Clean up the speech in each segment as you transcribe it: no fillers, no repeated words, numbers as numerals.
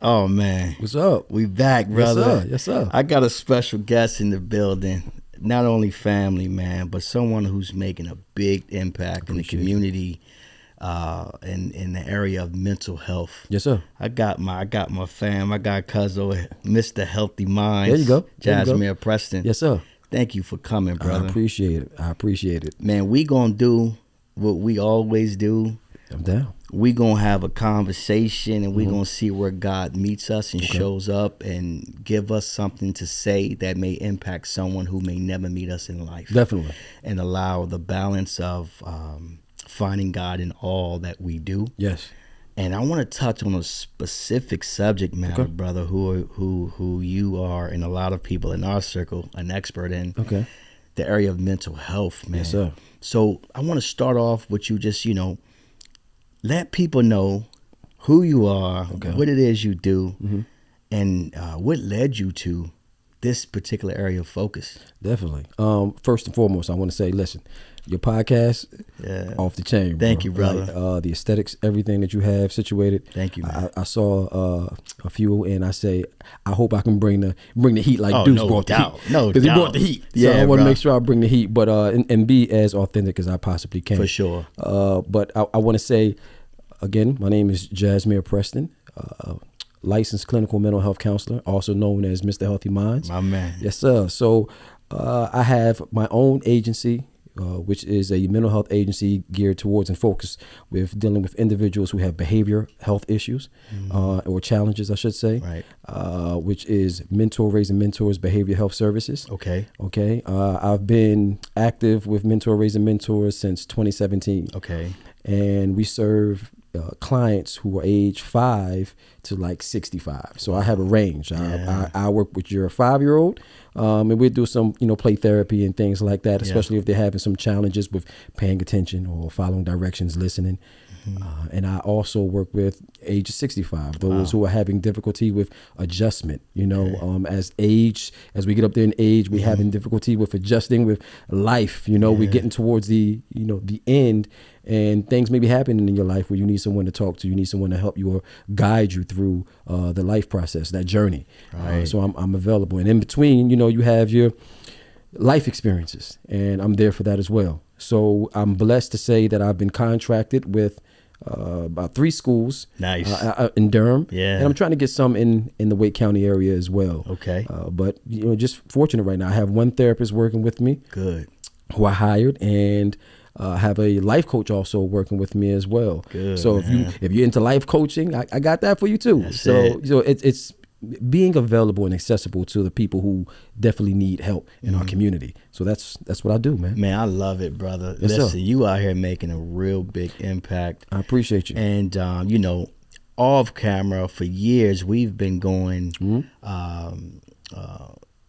Oh man, What's up? we back, brother. Yes, sir. I got a special guest in the building. Not only family, man, but someone who's making a big impact in the community, in the area of mental health. Yes, sir. I got my fam. I got Cuzzo, Mr. Healthy Minds. There you go. Jasmine Preston. Yes, sir. Thank you for coming, brother. I appreciate it. Man, we gonna do what we always do. I'm down. We gonna have a conversation and we gonna see where God meets us and shows up and give us something to say that may impact someone who may never meet us in life. Definitely. And allow the balance of finding God in all that we do. Yes. And I want to touch on a specific subject matter, brother, who you are, and a lot of people in our circle, an expert in. Okay. The area of mental health, man. Yes, sir. So I want to start off with you just, let people know who you are, what it is you do, and what led you to this particular area of focus. Definitely. First and foremost, I want to say, listen, your podcast, off the chain. Thank you, brother. Like, the aesthetics, everything that you have situated. Thank you, man. I saw a few, and I say, I hope I can bring the heat like Deuce brought the heat. No doubt. Because he brought the heat. So I want to make sure I bring the heat, but and be as authentic as I possibly can. For sure. But I want to say, again, my name is Jasmine Preston, licensed clinical mental health counselor, also known as Mr. Healthy Minds. My man. Yes, sir. So I have my own agency, which is a mental health agency geared towards and focused with dealing with individuals who have behavior health issues or challenges, I should say, which is Mentor Raising Mentors Behavior Health Services. Okay. I've been active with Mentor Raising Mentors since 2017. Okay. And we serve clients who are age 5 to like 65. So I have a range. I work with your 5-year-old, and we do some, play therapy and things like that, especially if they're having some challenges with paying attention or following directions, listening. And I also work with age 65, those who are having difficulty with adjustment, as we get up there in age, we're having difficulty with adjusting with life, we're getting towards the end, and things may be happening in your life where you need someone to talk to, you need someone to help you or guide you through the life process, that journey. Right. So I'm available. And in between, you have your life experiences, and I'm there for that as well. So I'm blessed to say that I've been contracted with about 3 schools. Nice. In Durham. Yeah. And I'm trying to get some in the Wake County area as well. Okay. But just fortunate right now. I have one therapist working with me. Good. Who I hired, and have a life coach also working with me as well. Good, so man. if you're into life coaching, I got that for you too. That's it. So it's being available and accessible to the people who definitely need help in our community. So that's what I do, man. Man, I love it, brother. Yes, Listen, sir. you out here making a real big impact. I appreciate you. And, off camera for years, we've been going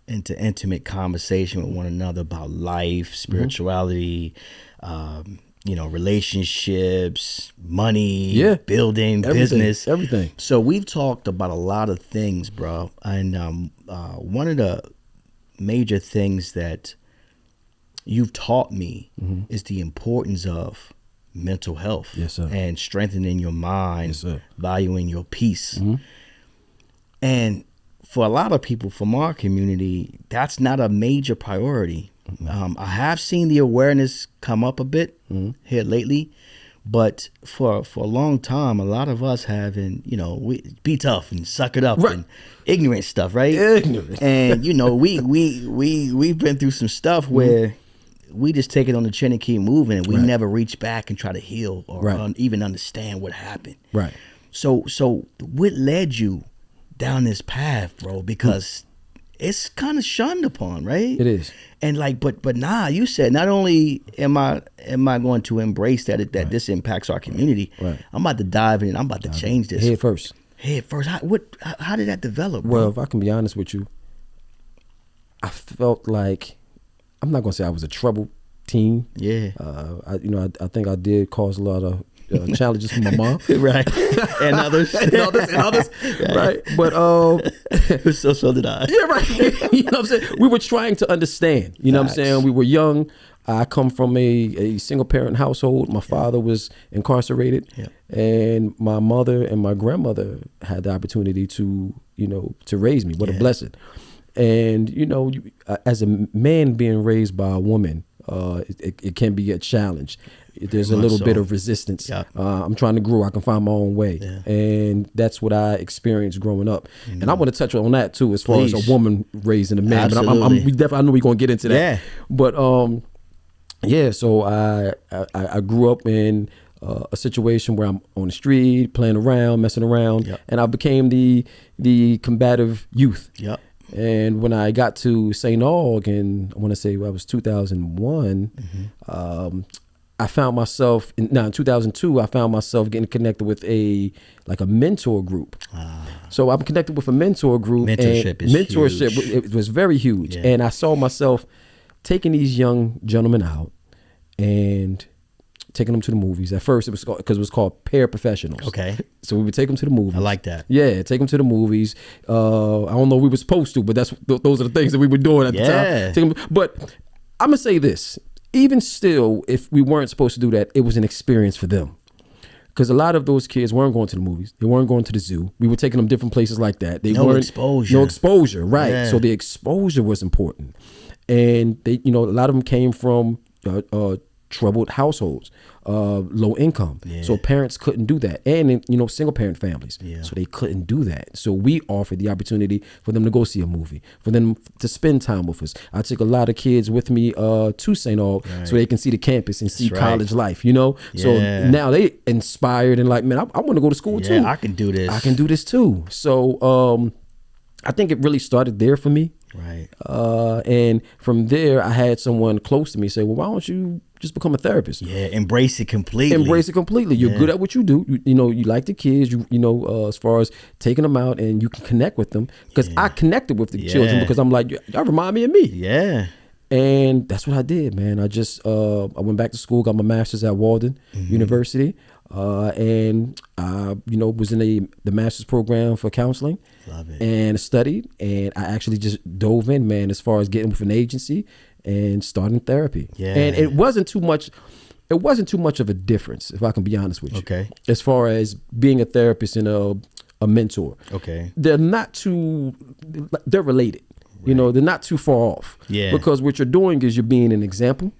into intimate conversation with one another about life, spirituality, relationships, money, building, business. Everything. So we've talked about a lot of things, bro. And one of the major things that you've taught me is the importance of mental health. Yes, sir. And strengthening your mind, Yes, sir. valuing your peace. And for a lot of people from our community, that's not a major priority. I have seen the awareness come up a bit here lately, but for a long time, a lot of us haven't, we be tough and suck it up and ignorant stuff, right? Ignorant. And we've been through some stuff where we just take it on the chin and keep moving, and we never reach back and try to heal or even understand what happened. Right. So what led you down this path, bro? Because it's kind of shunned upon, right? It is. And but you said not only am I going to embrace that this impacts our community, I'm about to dive in. I'm about to change this Head first. How did that develop, bro? Well, if I can be honest with you, I felt like, I'm not gonna say I was a troubled teen. Yeah. I think I did cause a lot of challenges from my mom. Right. And others. and others. Right. But so did I. Yeah, right. You know what I'm saying? We were trying to understand. You know what I'm saying? We were young. I come from a single parent household. My father was incarcerated, and my mother and my grandmother had the opportunity to, to raise me. What a blessing. And, as a man being raised by a woman, it can be a challenge. There's a little bit of resistance. I'm trying to grow. I can find my own way. And that's what I experienced growing up. And I want to touch on that too, as far as a woman raising a man. Absolutely. But I know we're going to get into that. But so I grew up in a situation where I'm on the street, playing around, messing around, and I became the combative youth. And when I got to St. Aug, and I want to say I was 2001, I found myself in 2002. I found myself getting connected with a mentor group. So I'm connected with a mentor group. Mentorship is huge. It was very huge, and I saw myself taking these young gentlemen out and taking them to the movies. At first, it was because it was called Paraprofessionals. Okay. So we would take them to the movies. I like that. Yeah, take them to the movies. I don't know if we were supposed to, but those are the things that we were doing at the time. But I'm gonna say this: even still, if we weren't supposed to do that, it was an experience for them. Because a lot of those kids weren't going to the movies. They weren't going to the zoo. We were taking them different places like that. No exposure, right? Yeah. So the exposure was important. And they, a lot of them came from troubled households, low income. So parents couldn't do that. And, single parent families. So they couldn't do that. So we offered the opportunity for them to go see a movie, for them to spend time with us. I took a lot of kids with me to St. Aug so they can see the campus and see college life, So now they inspired and like, man, I want to go to school too. I can do this. I can do this too. So I think it really started there for me. Right. And from there, I had someone close to me say, well, why don't you just become a therapist? Yeah, embrace it completely. You're good at what you do. You like the kids, as far as taking them out and you can connect with them. Because I connected with the children because I'm like, y'all remind me of me. Yeah. And that's what I did, man. I just, I went back to school, got my master's at Walden University. And I, was in the master's program for counseling. Love it. And studied, and I actually just dove in, man, as far as getting with an agency and starting therapy. Yeah. And it wasn't too much of a difference, if I can be honest with you. Okay. As far as being a therapist and a mentor. Okay. They're related. Right. They're not too far off. Yeah. Because what you're doing is you're being an example.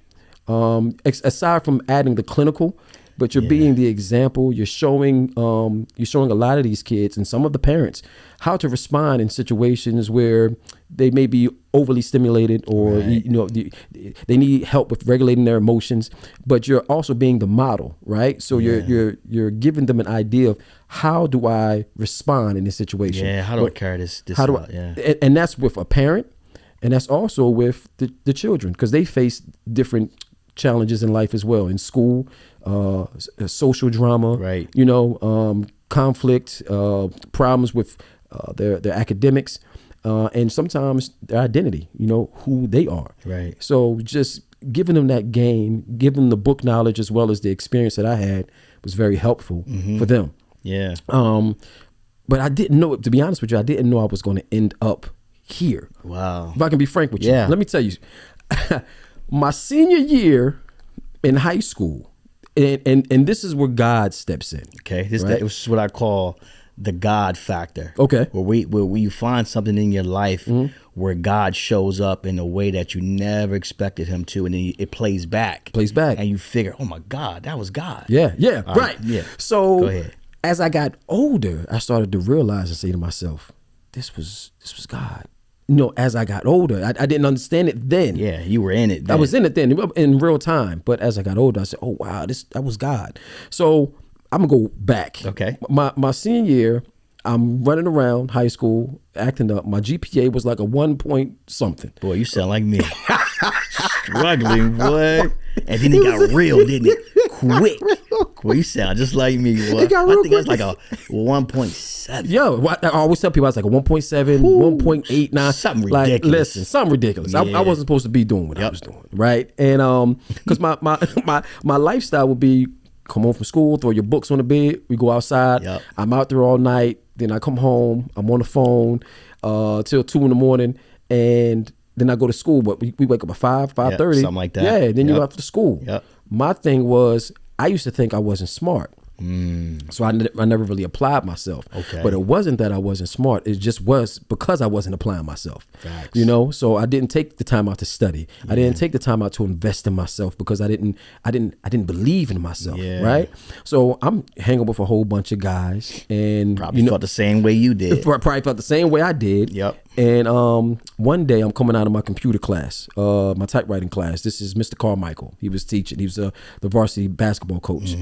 Aside from adding the clinical, but you're being the example. You're showing a lot of these kids and some of the parents how to respond in situations where they may be overly stimulated or they need help with regulating their emotions. But you're also being the model, right? So you're giving them an idea of how do I respond in this situation? Yeah, how do I carry this out? And that's with a parent, and that's also with the children, because they face different challenges in life as well, in school, social drama, right? Conflict, problems with their academics, and sometimes their identity, who they are. Right. So just giving them that game, giving them the book knowledge as well as the experience that I had was very helpful for them. Yeah. But I didn't know, to be honest with you, I didn't know I was going to end up here. Wow. If I can be frank with you, let me tell you. My senior year in high school, and this is where God steps in. Okay, this is what I call the God factor. Okay, where you find something in your life where God shows up in a way that you never expected Him to, and then it plays back, and you figure, oh my God, that was God. Yeah, right. Yeah. So go ahead. As I got older, I started to realize and say to myself, this was God. As I got older, I didn't understand it then. Yeah, you were in it then. I was in it then, in real time. But as I got older, I said, oh, wow, that was God. So I'm going to go back. Okay. My senior year, I'm running around high school, acting up. My GPA was like a 1 point something. Boy, you sound like me. Struggling, boy. And then it got real, didn't it? Quick. Boy, you sound just like me, boy. I think that's like a 1.7. Yo, I always tell people I was like a 1.7, 1.89. Something ridiculous. Like, listen, something ridiculous. Yeah. I wasn't supposed to be doing what I was doing, right? And because my lifestyle would be come home from school, throw your books on the bed, we go outside. Yep. I'm out there all night. Then I come home. I'm on the phone till 2 a.m. And Then I go to school, but we wake up at 5:30. Something like that. Yeah, and then Yep. you're off to school. Yep. My thing was, I used to think I wasn't smart. So I never really applied myself. Okay. But it wasn't that I wasn't smart. It just was because I wasn't applying myself. Facts. You know, so I didn't take the time out to study. I didn't take the time out to invest in myself because I didn't believe in myself. Yeah. Right. So I'm hanging with a whole bunch of guys, and Probably felt the same way you did. probably felt the same way I did. Yep. And one day I'm coming out of my computer class, my typewriting class. This is Mr. Carmichael. He was teaching. He was the varsity basketball coach.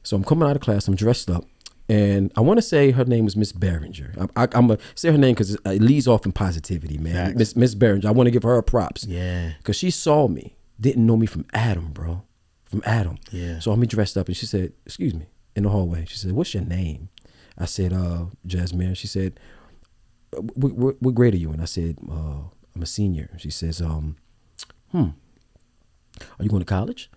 So I'm coming out of class. I'm dressed up, and I want to say her name was Miss Behringer. I'm gonna say her name because it leads off in positivity, man. Facts. Miss Behringer. I want to give her props. Yeah. Because she saw me, didn't know me from Adam, bro, from Adam. Yeah. So I'm dressed up, and she said, "Excuse me," in the hallway. She said, "What's your name?" I said, Jasmine. She said, what grade are you in? I said, I'm a senior. She says, are you going to college?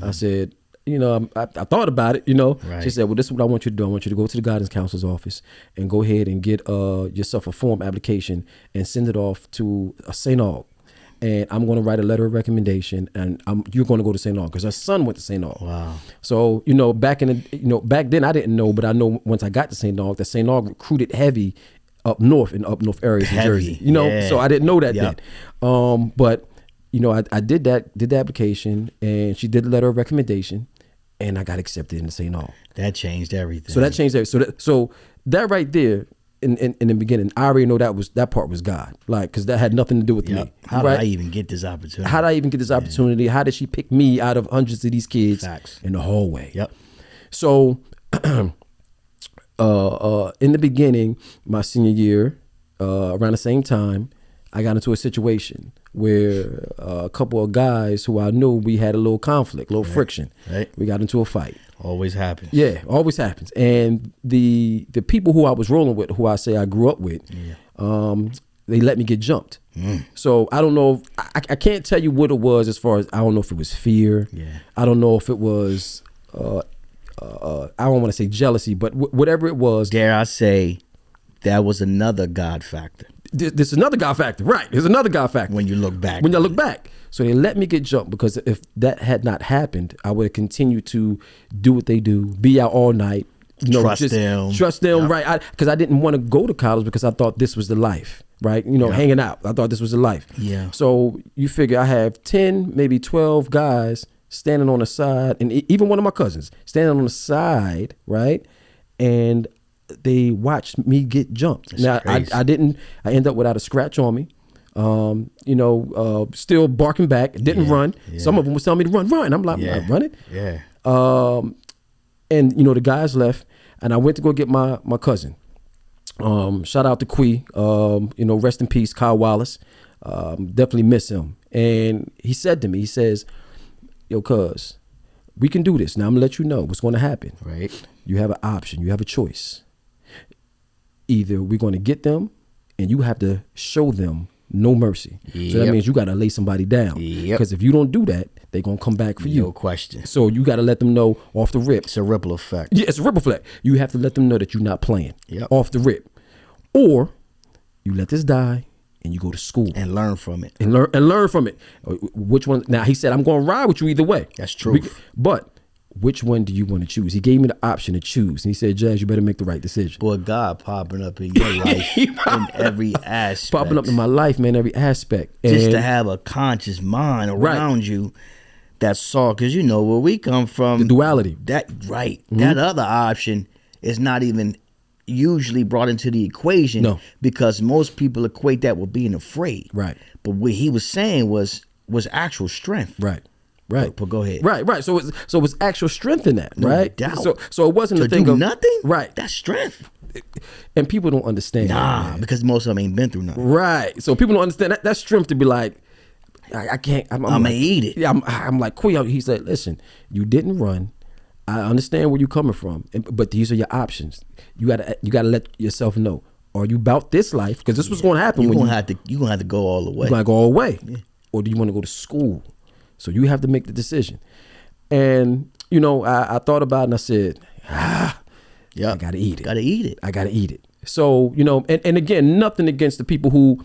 I said, I thought about it, Right. She said, well, this is what I want you to do. I want you to go to the guidance counselor's office and go ahead and get yourself a form application and send it off to St. Aug. And I'm going to write a letter of recommendation, and you're going to go to St. Aug because her son went to St. Aug. Wow. So, back then I didn't know, but I know once I got to St. Aug, that St. Aug recruited heavy up north areas in Jersey. Yeah. So I didn't know that Yep. then. But I did the application, and she did the letter of recommendation, and I got accepted into St. Aug. That changed everything. So that changed everything. So that right there, in the beginning, I already know that part was God, like, because that had nothing to do with me. How right? did I even get this opportunity? How did I even get this opportunity? How did she pick me out of hundreds of these kids Facts. in the hallway? Yep. So, in the beginning, my senior year, around the same time, I got into a situation where a couple of guys who I knew, we had a little conflict, a little friction. Right. We got into a fight. Always happens. Yeah, always happens. And the people who I was rolling with, who I say I grew up with, they let me get jumped. So I don't know. I can't tell you what it was as far as, I don't know if it was fear. Yeah. I don't know if it was, I don't want to say jealousy, but whatever it was. Dare I say, that was another God factor There's another God factor. Right. There's another God factor. when you look back. When I look back. So they let me get jumped, because if that had not happened, I would have continued to do what they do, be out all night. Trust them. Yep. Right? Because I didn't want to go to college because I thought this was the life, right? Hanging out. I thought this was the life. Yeah. So you figure I have 10, maybe 12 guys standing on the side, and even one of my cousins standing on the side, right? And they watched me get jumped. That's now crazy. I ended up without a scratch on me. Still barking back. Didn't run. Yeah. Some of them was telling me to run. I'm like, I'm not running. Yeah. And the guys left, and I went to go get my cousin. Shout out to Quee. Rest in peace, Kyle Wallace. Definitely miss him. And he said to me, he says, yo, cuz, we can do this. Now I'm gonna let you know what's gonna happen. Right. You have an option. You have a choice. Either we're gonna get them, and you have to show them no mercy. So that Yep. means you gotta lay somebody down. Yep. Because if you don't do that, they're gonna come back for No you. question. So you gotta let them know off the rip. It's a ripple effect. Yeah, it's a ripple effect. You have to let them know that you're not playing. Yep. Off the rip. Or you let this die and you go to school And learn from it. and learn from it. Which one? Now he said, I'm going to ride with you either way. That's true. But which one do you want to choose? He gave me the option to choose, and he said, Jazz, you better make the right decision. Boy, God popping up in your life in every aspect. Popping up in my life, man, every aspect. Just to And have a conscious mind around you that saw, because where we come from, the duality. that that other option is not even usually brought into the equation. No. Because most people equate that with being afraid. Right. But what he was saying was actual strength. Right. But go ahead. Right. So it's actual strength in that, No right? doubt. So it wasn't To a thing do of nothing. Right. That's strength. And people don't understand that, Nah, man. because most of them ain't been through nothing. Right. So people don't understand that. That's strength to be like, I can't. I'm I'ma like, eat it. Yeah. I'm like, cool. He said, listen, you didn't run. I understand where you're coming from, but these are your options. You gotta let yourself know. Are you about this life? Because this was going to happen. You're when gonna have to go all the way. you gotta go all the way, or do you want to go to school? So you have to make the decision. And I thought about it, and I said, I gotta eat it. Gotta eat it. I gotta eat it. So, and again, nothing against the people who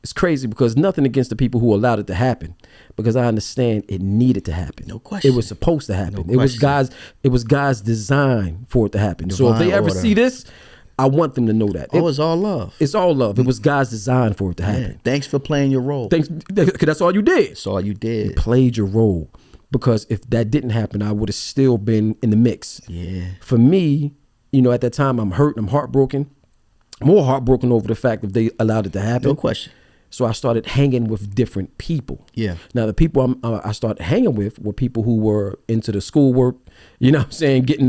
it's crazy because nothing against the people who allowed it to happen, because I understand it needed to happen. No question. It was supposed to happen. No It was question. God's design for it to happen. So if they Divine ever order. see this, I want them to know that. Oh, it's all love. It's all love. It was God's design for it to happen. Yeah. Thanks for playing your role. Thanks, because that's all you did. That's all you did. Played your role, because if that didn't happen, I would have still been in the mix. Yeah. For me, at that time, I'm hurt. I'm heartbroken. More heartbroken over the fact that they allowed it to happen. No question. So I started hanging with different people. Yeah. Now the people I started hanging with were people who were into the schoolwork. You know what I'm saying? Getting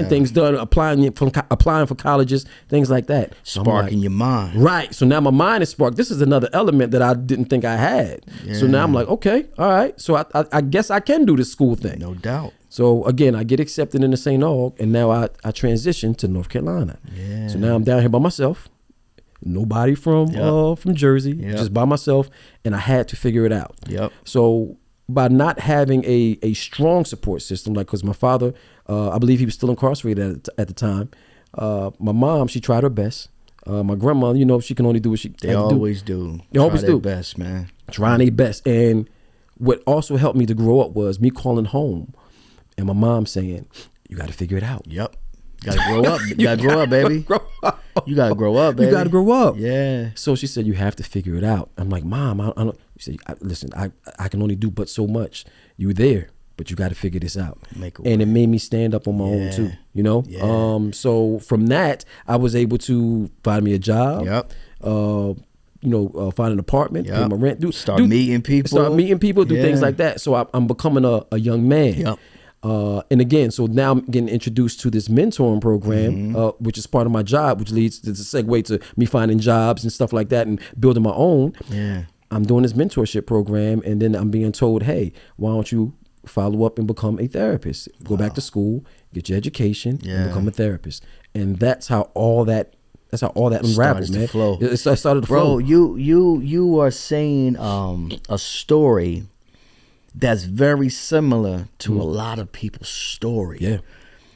things done, applying for colleges, things like that. So Sparking your mind. Right. So now my mind is sparked. This is another element that I didn't think I had. Yeah. So now I'm like, okay, all right. So I guess I can do this school thing. No doubt. So again, I get accepted into St. Aug, and now I transition to North Carolina. Yeah. So now I'm down here by myself. Nobody from Jersey, just by myself, and I had to figure it out. Yep. So by not having a strong support system, like, because my father, I believe he was still incarcerated at the time. My mom, she tried her best. My grandma, she can only do what she They always do. They always do. Their best, man. Trying their best. And what also helped me to grow up was me calling home and my mom saying, "You got to figure it out." Yep. You gotta grow up. You gotta grow up, baby. You gotta grow up, baby. You got to grow up. Yeah. So she said, "You have to figure it out." I'm like, "Mom, I don't." She said, "Listen, I can only do but so much. You there, but you got to figure this out." And it made me stand up on my own too. Yeah. So from that, I was able to find me a job. Yep. Find an apartment, pay my rent, Start meeting people, do things like that. So I'm becoming a young man. Yep. And again, so now I'm getting introduced to this mentoring program, which is part of my job, which leads to the segue to me finding jobs and stuff like that and building my own. Yeah. I'm doing this mentorship program, and then I'm being told, "Hey, why don't you follow up and become a therapist? Go back to school, get your education, and become a therapist." And that's how all that unraveled, man. Flow. It started to flow. Bro, you are saying a story that's very similar to a lot of people's story. Yeah.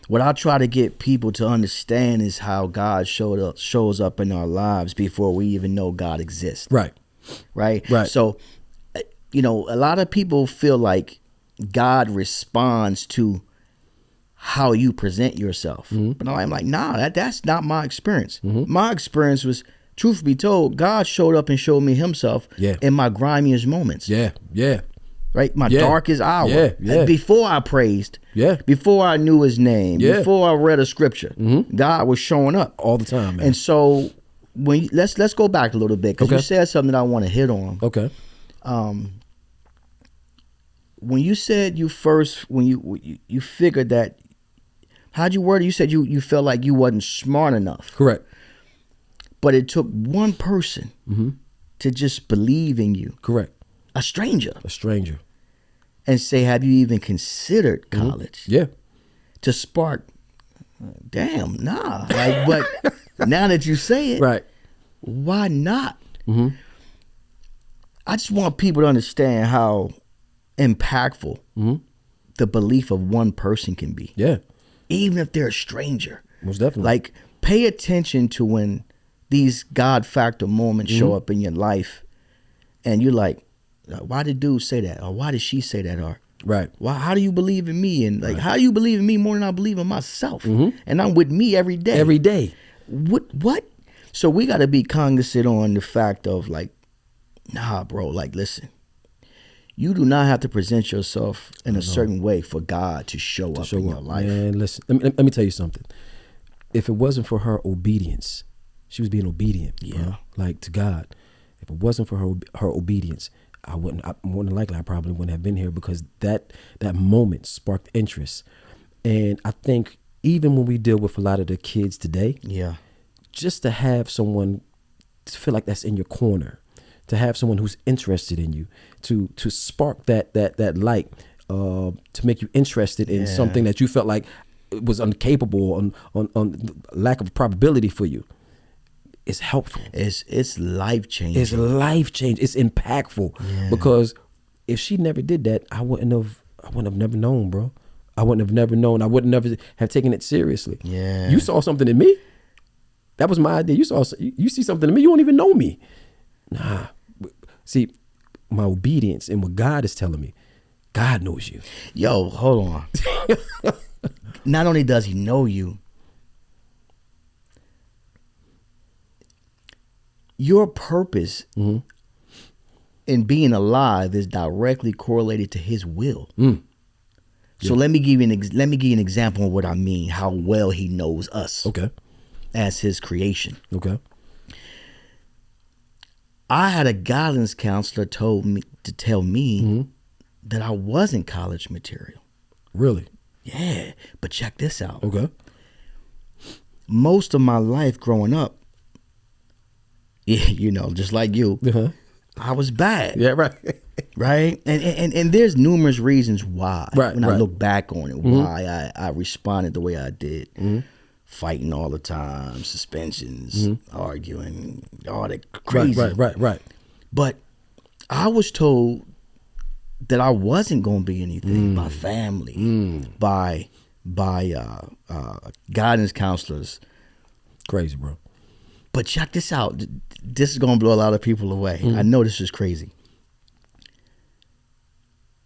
What I try to get people to understand is how God shows up in our lives before we even know God exists. Right. So, a lot of people feel like God responds to how you present yourself. But I'm like, nah, that's not my experience. My experience was, truth be told, God showed up and showed me himself in my grimiest moments. Yeah. Right? My darkest hour. Yeah. Before I praised. Yeah. Before I knew his name. Yeah. Before I read a scripture. God was showing up. All the time, man. And so let's go back a little bit, because you said something that I want to hit on. Okay. When you said you figured that, how'd you word it? You said you felt like you wasn't smart enough. Correct. But it took one person to just believe in you. Correct. A stranger. And say, have you even considered college? Yeah. To spark, damn, nah. Like, but now that you say it, Right. why not? I just want people to understand how impactful the belief of one person can be. Yeah. Even if they're a stranger. Most definitely. Like, pay attention to when these God factor moments show up in your life, and you're like, why did dude say that? Or why did she say that? Or right. How do you believe in me? And like, how do you believe in me more than I believe in myself? And I'm with me every day. Every day. What? So we got to be cognizant on the fact of, like, nah, bro, like, listen, you do not have to present yourself in a certain way for God to show up in your life. Man, listen, let me tell you something. If it wasn't for her obedience, she was being obedient, bro, like, to God. If it wasn't for her obedience, more than likely I probably wouldn't have been here, because that moment sparked interest. And I think even when we deal with a lot of the kids today, just to have someone to feel like that's in your corner, to have someone who's interested in you, to spark that light, to make you interested in something that you felt like was incapable, on lack of probability for you. It's helpful. It's life changing. It's life changing. It's impactful, because if she never did that, I wouldn't have never known, bro. I wouldn't have never known. I would never have taken it seriously. Yeah. You saw something in me. That was my idea. You see something in me. You don't even know me. Nah. See, my obedience and what God is telling me, God knows you. Yo, hold on. Not only does he know you, your purpose in being alive is directly correlated to his will. So let me give you an example of what I mean, how well he knows us. Okay. As his creation. Okay. I had a guidance counselor tell me that I wasn't college material. Really? Yeah, but check this out. Okay. Most of my life growing up, you know, just like you, I was bad. Yeah, right. Right? And there's numerous reasons why. Right, when I right. look back on it, why I responded the way I did. Fighting all the time, suspensions, arguing, all that crazy. Right. But I was told that I wasn't going to be anything by family, by guidance counselors. Crazy, bro. But check this out. This is going to blow a lot of people away. I know this is crazy.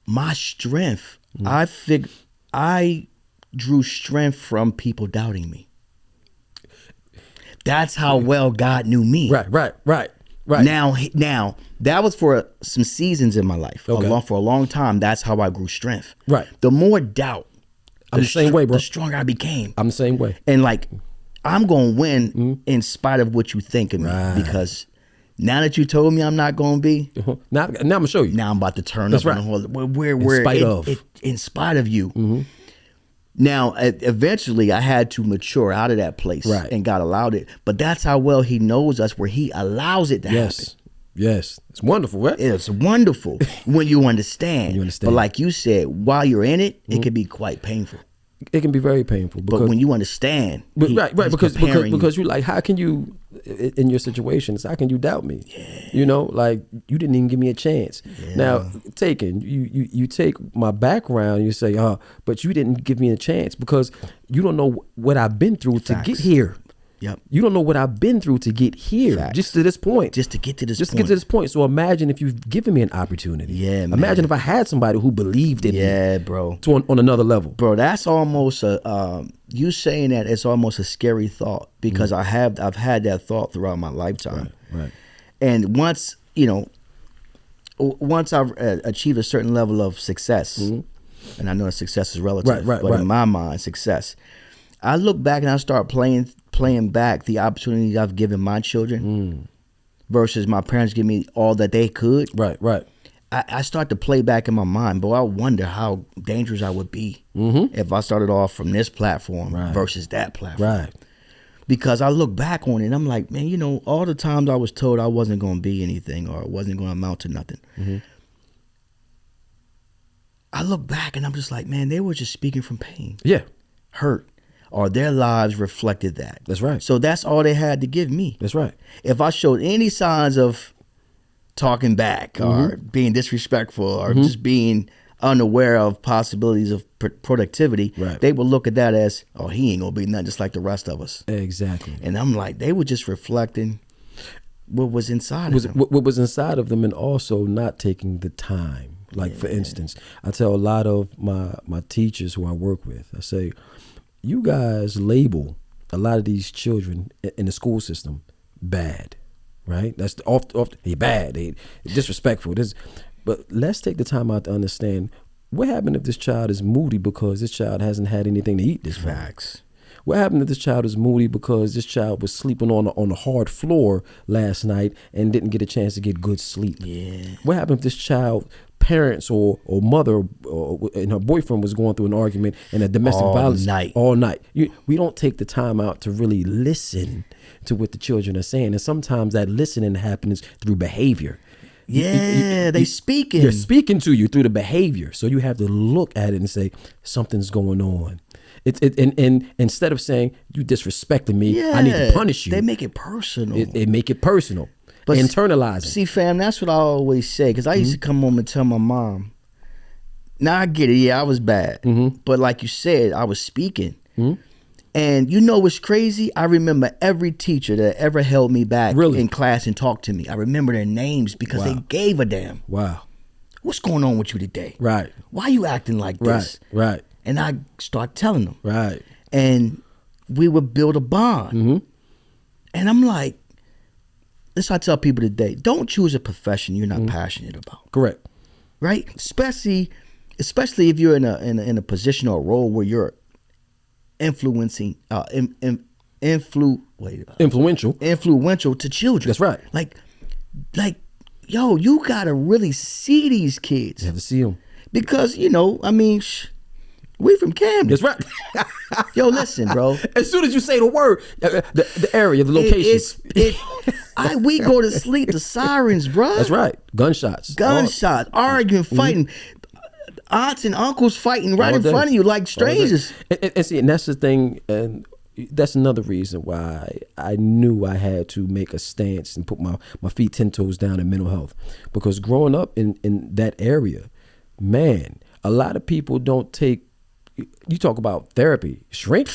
My strength, I drew strength from people doubting me. That's how well God knew me. Right. Now that was for some seasons in my life. Okay. For a long time, that's how I grew strength. Right. The more doubt, I'm the same way, bro. the stronger I became. I'm the same way. And like, I'm going to win in spite of what you think of me. Right. Because now that you told me I'm not going to be, Now I'm gonna show you. now I'm about to turn That's up right. on the whole, where in spite of you. Now, eventually, I had to mature out of that place, Right. and God allowed it. But that's how well He knows us, where He allows it to happen. Yes. It's wonderful, right? It's wonderful when you understand. But like you said, while you're in it, it can be quite painful. It can be very painful. But when you understand, Right, He's because preparing you. you're like, how can you, in your situations, how can you doubt me? You know, like you didn't even give me a chance. Now, you take my background, you say, but you didn't give me a chance because you don't know what I've been through to get here. Yep. You don't know what I've been through to get here, Facts. just to this point. Just to get to this Just point. to get to this point. So imagine if you've given me an opportunity. Yeah, man. Imagine if I had somebody who believed in me bro. on another level. Bro, that's almost you saying that, it's almost a scary thought, because I've had that thought throughout my lifetime. Right. And once I've achieved a certain level of success, and I know that success is relative, but in my mind, success, I look back and I start playing back the opportunities I've given my children versus my parents give me all that they could. Right. I start to play back in my mind, but I wonder how dangerous I would be if I started off from this platform versus that platform. Right. Because I look back on it and I'm like, man, all the times I was told I wasn't going to be anything or wasn't going to amount to nothing. I look back and I'm just like, man, they were just speaking from pain. Yeah. Hurt. Or their lives reflected that. That's right. So that's all they had to give me. That's right. If I showed any signs of talking back or being disrespectful or just being unaware of possibilities of productivity, they would look at that as, oh, he ain't gonna be nothing just like the rest of us. Exactly. And I'm like, they were just reflecting what was inside of them. What was inside of them, and also not taking the time. Like, for instance, I tell a lot of my teachers who I work with, I say, you guys label a lot of these children in the school system bad, right? That's they bad, they disrespectful. But let's take the time out to understand what happened if this child is moody because this child hasn't had anything to eat this morning. Facts. What happened if this child is moody because this child was sleeping on the hard floor last night and didn't get a chance to get good sleep? Yeah. What happened if this child, parents or mother and her boyfriend was going through an argument and a domestic violence all night? We don't take the time out to really listen to what the children are saying, and sometimes that listening happens through behavior. They speaking. They're speaking to you through the behavior, so you have to look at it and say something's going on. And instead of saying you disrespecting me, I need to punish you. They make it personal. They make it personal. But internalize it. See, fam, that's what I always say, because I used to come home and tell my mom, now I get it, I was bad. But like you said, I was speaking. And you know what's crazy? I remember every teacher that ever held me back in class and talked to me. I remember their names because they gave a damn. Wow. What's going on with you today? Right. Why you acting like this? Right. And I start telling them. Right. And we would build a bond. Mm-hmm. And I'm like, this I tell people today, don't choose a profession you're not passionate about. Correct. Right? Especially if you're in a position or a role where you're influencing influential to children. That's right. Like yo, you gotta really see these kids. You have to see them because we from Camden. That's right. Yo, listen, bro. As soon as you say the word, the area, the location, we go to sleep to sirens, bro. That's right. Gunshots, arguing, fighting. Aunts and uncles fighting right in front of you like strangers. And see, and that's the thing, and that's another reason why I knew I had to make a stance and put my feet 10 toes down in mental health. Because growing up in that area, man, a lot of people don't take, you talk about therapy, shrink?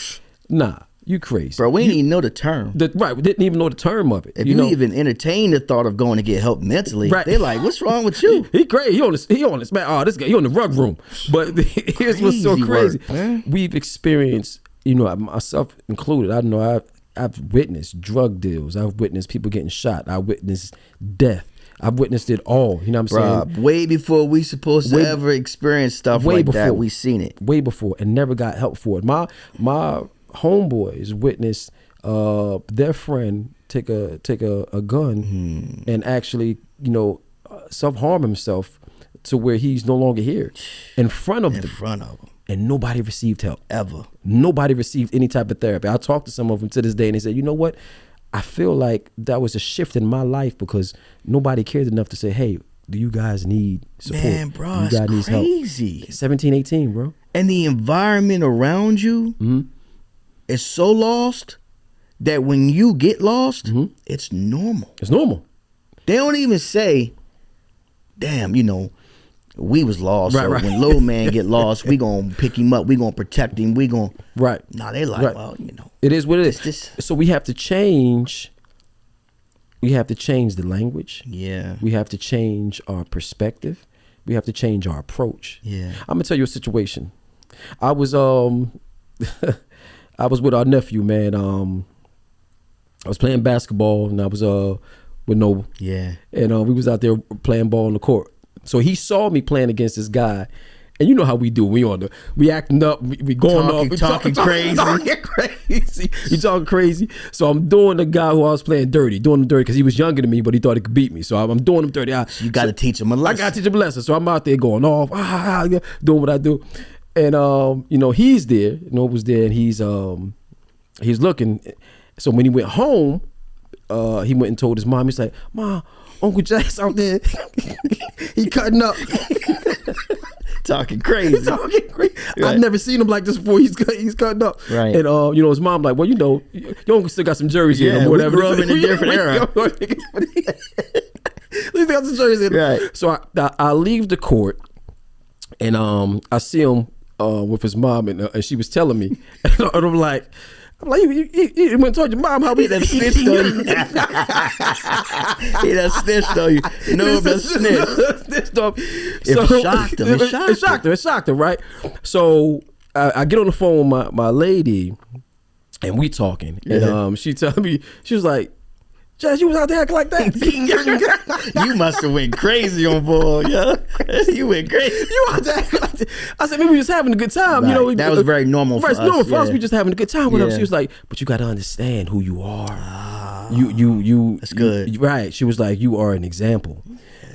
Nah, you crazy. Bro, we didn't even know the term. Right, we didn't even know the term of it. If you even entertain the thought of going to get help mentally, they're like, what's wrong with you? He crazy. He on this man. Oh, this guy, he on the rug room. But here's what's so crazy. We've experienced, myself included, I know I've witnessed drug deals. I've witnessed people getting shot. I witnessed death. I've witnessed it all. You know what I'm saying? Way before we supposed to ever experience stuff like that, we seen it. Way before, and never got help for it. My homeboys witnessed their friend take a gun and actually, self-harm himself to where he's no longer here in front of them. And nobody received help. Ever. Nobody received any type of therapy. I talked to some of them to this day and they said, you know what? I feel like that was a shift in my life because nobody cared enough to say, hey, do you guys need support? Man, bro, you guys it's crazy. Help? 17, 18, bro. And the environment around you is so lost that when you get lost, it's normal. It's normal. They don't even say, damn, we was lost. Right. When little man get lost, we gonna pick him up. We gonna protect him. We gonna Nah, they like, well, it is what it is. So we have to change. We have to change the language. Yeah. We have to change our perspective. We have to change our approach. Yeah. I'm gonna tell you a situation. I was I was with our nephew, man. I was playing basketball and I was with Noble. Yeah. And we was out there playing ball on the court. So he saw me playing against this guy, and you know how we do. We acting up, we going off, talking crazy. You talking crazy. So I'm doing the guy who I was playing dirty, because he was younger than me, but he thought he could beat me. So I'm doing him dirty. You got to teach him a lesson. I got to teach him a lesson. So I'm out there going off, doing what I do, and he's there. Noble's there, and he's looking. So when he went home, he went and told his mom. He's like, "Mom, Uncle Jack's out there. He cutting up." Talking crazy. Right. I've never seen him like this before. He's cutting up. Right. And his mom like, well, your uncle still got some jerseys in or whatever. We grew up in a different era. He's got some jerseys in. Right. So I leave the court and I see him with his mom and she was telling me, and I'm like, you went and told your mom how we done snitched on you. He done snitched on you. No, but snitched on. It shocked him, right? So I get on the phone with my lady, and we talking, and she told me, she was like, "Judge, you was out there acting like that." You must have went crazy on boy, yeah. You went crazy. You out there acting like that. I said, maybe we was having a good time. Right. That was very normal for us. Normal for us. We just having a good time with him. She was like, but you got to understand who you are. You. That's good. Right. She was like, you are an example.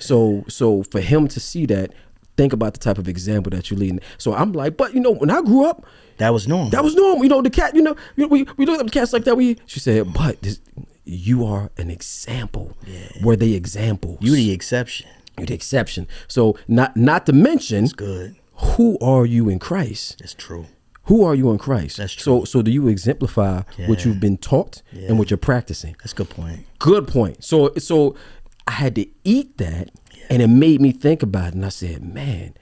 So for him to see that, think about the type of example that you're leading. So I'm like, but when I grew up, that was normal. The cat, we looked up the cats like that. She said, but you are an example. Yeah. Were they examples? You the exception. You're the exception. So not to mention, that's good. Who are you in Christ? That's true. Who are you in Christ? That's true. So do you exemplify what you've been taught and what you're practicing? That's a good point. Good point. So I had to eat that, and it made me think about it. And I said, man,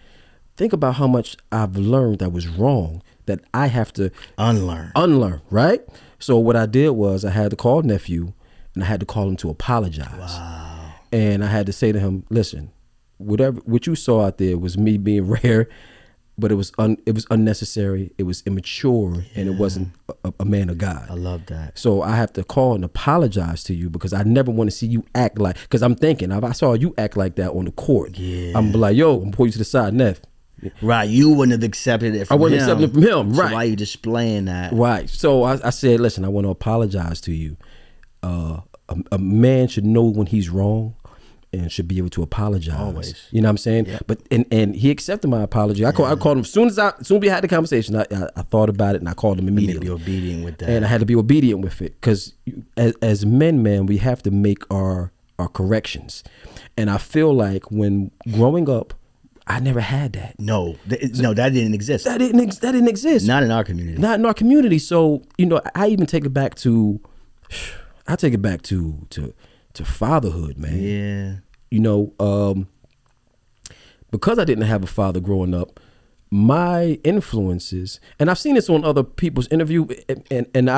think about how much I've learned that was wrong that I have to unlearn. Right? So what I did was I had to call nephew, and I had to call him to apologize. Wow. And I had to say to him, listen, what you saw out there was me being rare, but it was unnecessary, it was immature, and it wasn't a man of God. I love that. So I have to call and apologize to you, because I never want to see you act like, because I'm thinking, if I saw you act like that on the court, I'm like, yo, I'm pulling you to the side, Neff. Right, you wouldn't have accepted it from him. I wouldn't accept it from him, right. So why are you displaying that? Right. So I said, listen, I want to apologize to you. A man should know when he's wrong and should be able to apologize. Always. You know what I'm saying? Yep. But and he accepted my apology. I called him as soon as we had the conversation. I thought about it and I called him immediately. Be obedient with that. And I had to be obedient with it, because as men, man, we have to make our corrections. And I feel like when growing up, I never had that. No, that didn't exist. That didn't exist. Not in our community. Not in our community. So, I even take it back to fatherhood, man. Yeah. Because I didn't have a father growing up, my influences, and I've seen this on other people's interview, and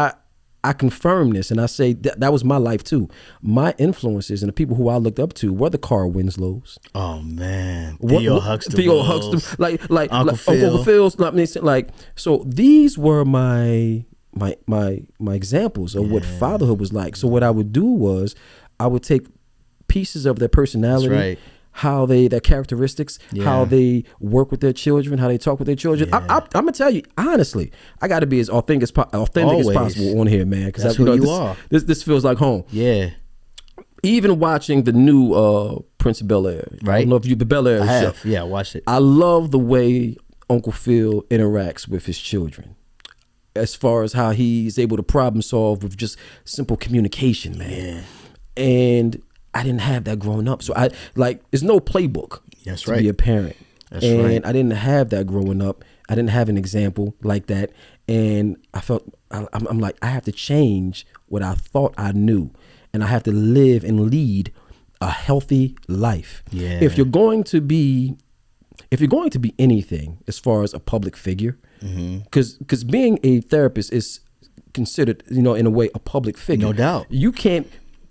I confirm this, and I say that was my life too. My influences and the people who I looked up to were the Carl Winslows. Oh man, Theo Huxtable, like Uncle Phil. Phil's. So these were my examples of what fatherhood was like. So what I would do was I would take pieces of their personality. That's right. How their characteristics, how they work with their children, how they talk with their children. Yeah. I'm gonna tell you honestly, I got to be as authentic as possible on here, man. Because that's who you are. This feels like home. Yeah. Even watching the new Prince of Bel-Air, right? I don't know if you the Bel-Air show. Yeah, watch it. I love the way Uncle Phil interacts with his children, as far as how he's able to problem solve with just simple communication, man. Yeah. And I didn't have that growing up. So there's no playbook to be a parent. That's right. I didn't have that growing up. I didn't have an example like that. And I felt, I'm like, I have to change what I thought I knew. And I have to live and lead a healthy life. Yeah. If you're going to be anything as far as a public figure, because being a therapist is considered, in a way, a public figure. No doubt.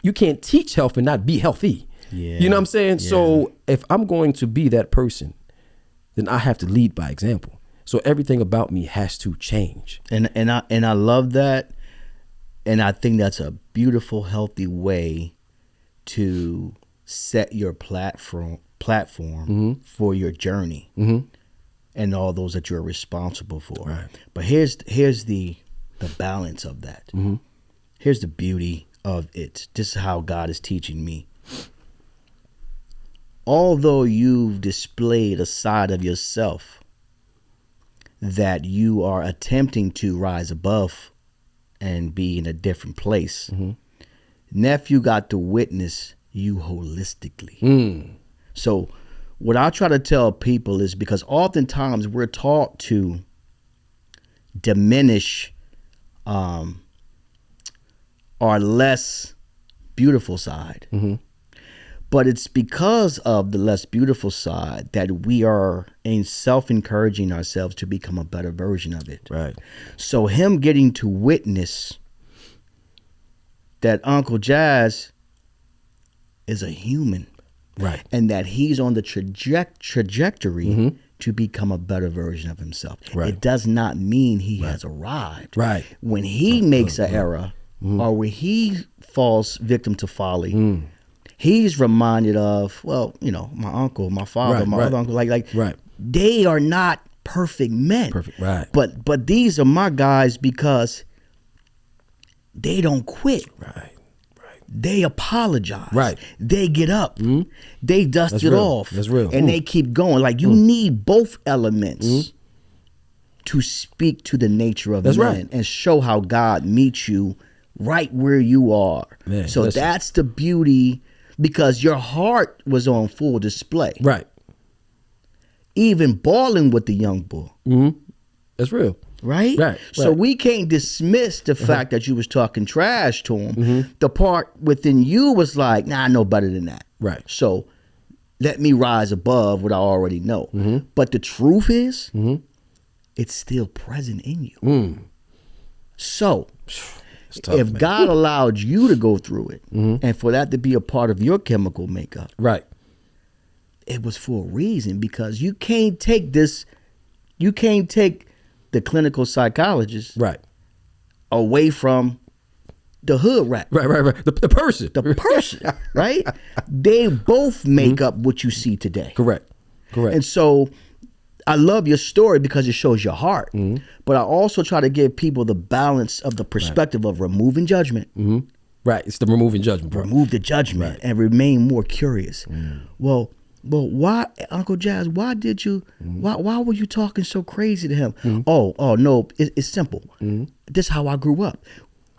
You can't teach health and not be healthy. Yeah. You know what I'm saying? Yeah. So if I'm going to be that person, then I have to lead by example. So everything about me has to change. And I love that. And I think that's a beautiful, healthy way to set your platform for your journey and all those that you're responsible for. Right. But here's the balance of that. Here's the beauty of it. This is how God is teaching me. Although you've displayed a side of yourself that you are attempting to rise above and be in a different place, nephew got to witness you holistically. So what I try to tell people is, because oftentimes we're taught to diminish our less beautiful side. But it's because of the less beautiful side that we are self-encouraging ourselves to become a better version of it. Right. So him getting to witness that Uncle Jazz is a human. Right. And that he's on the trajectory to become a better version of himself. Right. It does not mean he has arrived. Right. When he makes an error or when he falls victim to folly, he's reminded of, my uncle, my father, my other uncle, like they are not perfect men. Perfect, right. But these are my guys because they don't quit. Right. They apologize. Right. They get up. They dust it off. That's real. And they keep going. Like you need both elements to speak to the nature of man and show how God meets you right where you are. Man, so that's the beauty, because your heart was on full display. Right. Even balling with the young bull. That's real. Right? So we can't dismiss the fact that you was talking trash to him. The part within you was like, nah, I know better than that. Right. So let me rise above what I already know. But the truth is it's still present in you. So, It's tough, if man. God allowed you to go through it and for that to be a part of your chemical makeup, Right. it was for a reason, because you can't take the clinical psychologist Right. away from the hood rat. Right. The person. The person, right? They both make up what you see today. Correct. And so I love your story because it shows your heart. But I also try to give people the balance of the perspective of removing judgment. Right. It's the removing judgment part. Remove the judgment and remain more curious. Well, why, Uncle Jazz, why did you, why were you talking so crazy to him? Oh, no, it's simple. This is how I grew up.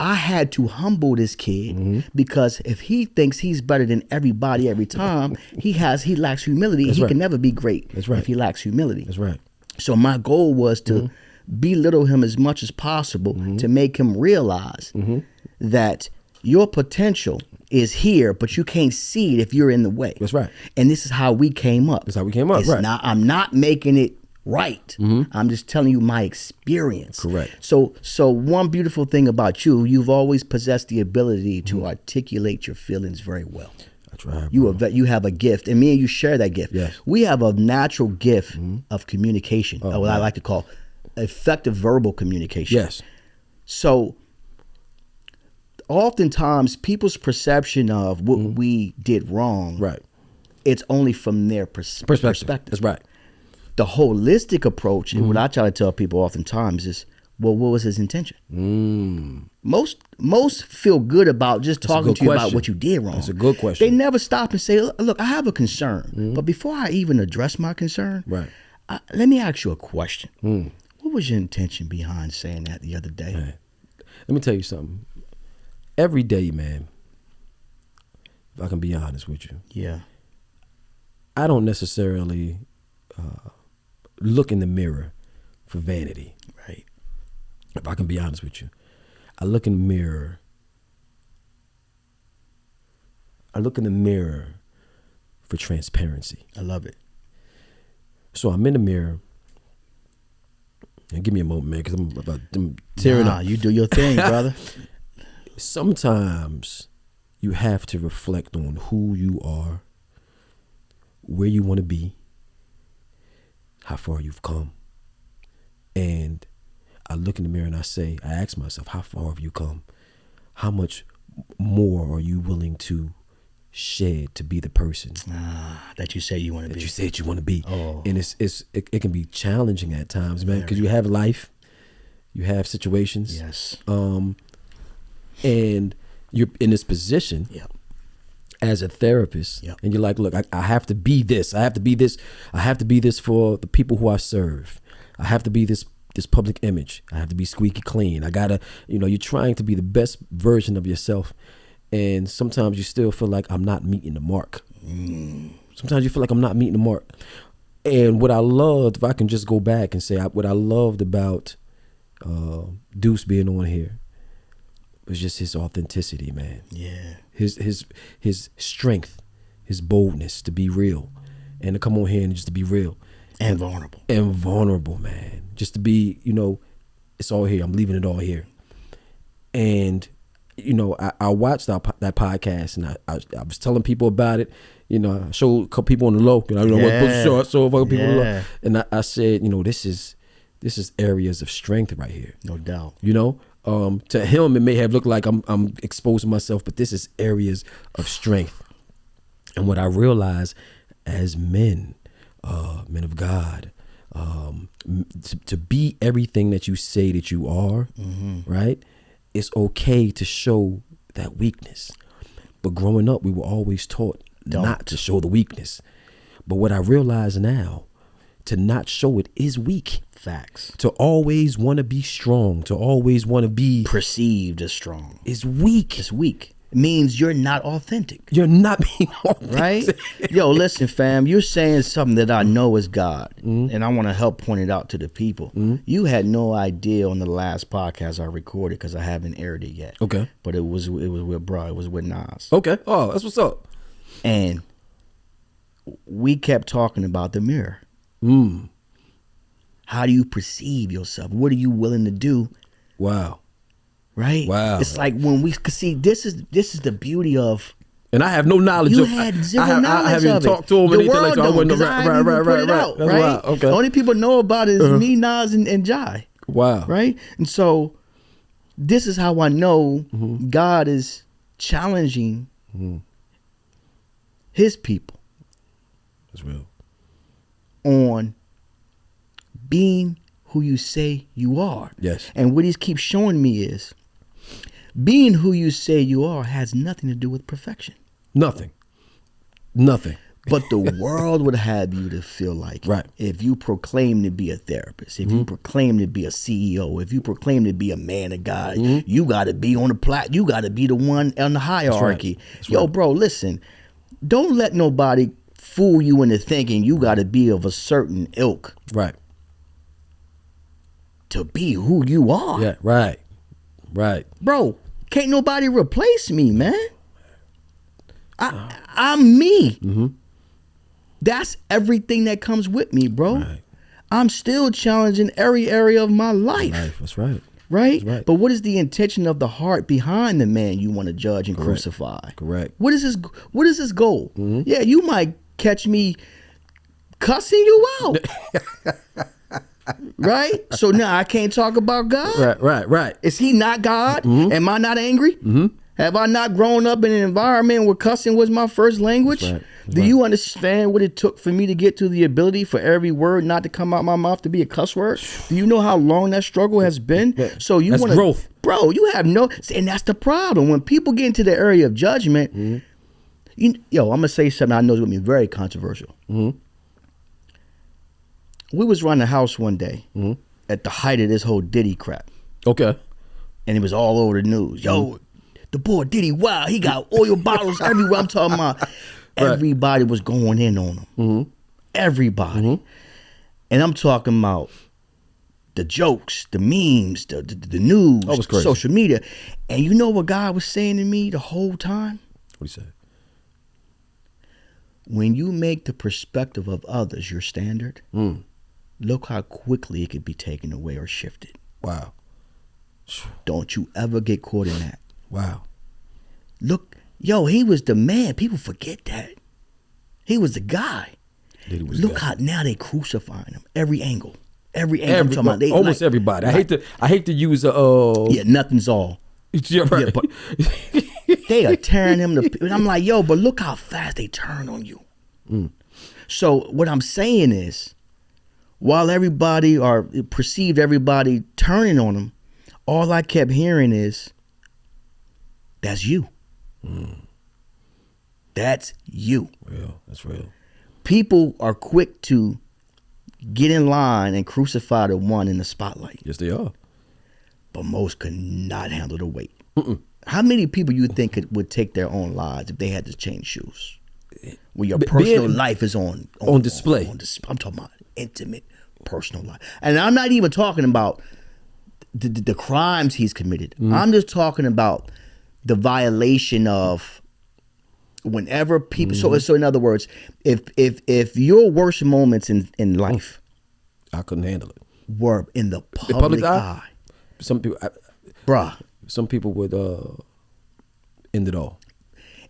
I had to humble this kid because if he thinks he's better than everybody every time, he lacks humility. That's he right. can never be great That's right. if he lacks humility. That's right. So my goal was to belittle him as much as possible to make him realize that your potential is here, but you can't see it if you're in the way. That's right. And this is how we came up. That's how we came up, It's right. I'm not making it right. I'm just telling you my experience. Correct. So one beautiful thing about you, you've always possessed the ability to articulate your feelings very well. I try. You have a gift, and me and you share that gift. Yes. We have a natural gift of communication, or what I like to call effective verbal communication. Yes. So oftentimes people's perception of what we did wrong, Right. it's only from their perspective. That's right. The holistic approach, and what I try to tell people oftentimes is, well, what was his intention? Most feel good about just talking good to you about question. what you did wrong. That's a good question. They never stop and say, look, I have a concern. But before I even address my concern, Right. let me ask you a question. What was your intention behind saying that the other day? Man. Let me tell you something. Every day, man, if I can be honest with you, Yeah. I don't necessarily look in the mirror for vanity. Right. If I can be honest with you, I look in the mirror. For transparency. I love it. So I'm in the mirror. And give me a moment, man, because I'm tearing up. You do your thing, brother. Sometimes you have to reflect on who you are, where you want to be, how far you've come. And I look in the mirror and I ask myself, how far have you come? How much more are you willing to shed to be the person That you say you want to that be. you said you want to be? Oh. And it can be challenging at times, man, because you have life, you have situations. Yes. And you're in this position Yep. as a therapist, Yep. and you're like, look, I have to be this. I have to be this. I have to be this for the people who I serve. I have to be this public image. I have to be squeaky clean. I gotta, you're trying to be the best version of yourself, and sometimes you still feel like I'm not meeting the mark. Sometimes you feel like I'm not meeting the mark. And what I loved, if I can just go back and say, what I loved about Deuce being on here was just his authenticity, man. Yeah. His strength, his boldness to be real, and to come on here and just to be real And vulnerable. and vulnerable, man. Just to be, it's all here. I'm leaving it all here. And I watched that podcast, and I was telling people about it. I showed a couple people on the low. I wasn't supposed to show a couple people on the low, and I said, this is areas of strength right here. No doubt. To him, it may have looked like I'm exposing myself, but this is areas of strength. And what I realize as men of God, to be everything that you say that you are, right? It's okay to show that weakness. But growing up, we were always taught not to show the weakness. But what I realize now, to not show it is weak. Facts. To always want to be strong, to always want to be Perceived as strong. is weak. It's weak. It means you're not authentic. You're not being authentic. Right? Yo, listen, fam, you're saying something that I know is God, and I want to help point it out to the people. You had no idea on the last podcast I recorded because I haven't aired it yet. Okay. But it was with bro, it was with Nas. Okay. Oh, that's what's up. And we kept talking about the mirror. How do you perceive yourself? What are you willing to do? Wow. Right? Wow. It's like when we see this is the beauty of. And I have no knowledge You of had zero I knowledge haven't of talked it. to him or The anything like world that. I don't, wouldn't 'cause I ain't even put it out, That's right? wild. Okay. The only people know about it is me, Nas, and Jai. Wow. Right? And so this is how I know God is challenging his people That's real. on being who you say you are. Yes. And what he keeps showing me is being who you say you are has nothing to do with perfection. Nothing. But the world would have you to feel like Right. if you proclaim to be a therapist, if you proclaim to be a CEO, if you proclaim to be a man of God, you got to be on the you got to be the one on the hierarchy. That's Yo, right. bro, listen, don't let nobody fool you into thinking you got to be of a certain ilk Right. to be who you are. Yeah. Right. Right. Bro, can't nobody replace me, man. I'm me. That's everything that comes with me, bro. Right. I'm still challenging every area of my life. That's right. Right? That's right. But what is the intention of the heart behind the man you want to judge and crucify? Correct. What is his goal? Yeah, you might catch me cussing you out. Right? So now I can't talk about God. Right. Is he not God? Am I not angry? Have I not grown up in an environment where cussing was my first language? That's right. Do you understand what it took for me to get to the ability for every word not to come out my mouth to be a cuss word? Do you know how long that struggle has been? So you That's want growth. Bro, you have no, and that's the problem. When people get into the area of judgment, I'm going to say something I know is going to be very controversial. We was running a house one day at the height of this whole Diddy crap. Okay. And it was all over the news. Yo, the boy Diddy, wow, he got oil bottles everywhere. I'm talking about everybody was going in on him. Everybody. And I'm talking about the jokes, the memes, the news, That was crazy. social media. And you know what God was saying to me the whole time? What do you say? When you make the perspective of others your standard, look how quickly it could be taken away or shifted. Wow. Don't you ever get caught in that. Wow. Look, yo, he was the man. People forget that. He was the guy. Diddy was Look God. how now they crucifying him. Every angle. I'm talking about they, almost like, everybody. I hate to use a yeah, nothing's all. Yeah, right. Yeah, but they are tearing him to. And I'm like, yo, but look how fast they turn on you. So what I'm saying is, while everybody or perceived everybody turning on him, all I kept hearing is, that's you. That's you. Real. That's real. People are quick to get in line and crucify the one in the spotlight, Yes, they are. but most could not handle the weight. How many people you think would take their own lives if they had to change shoes? Where your personal life is on display. I'm talking about intimate personal life, and I'm not even talking about the crimes he's committed. I'm just talking about the violation of whenever people. So in other words, if your worst moments in life I couldn't handle it. were in the public eye, Some people, bruh. some people would end it all.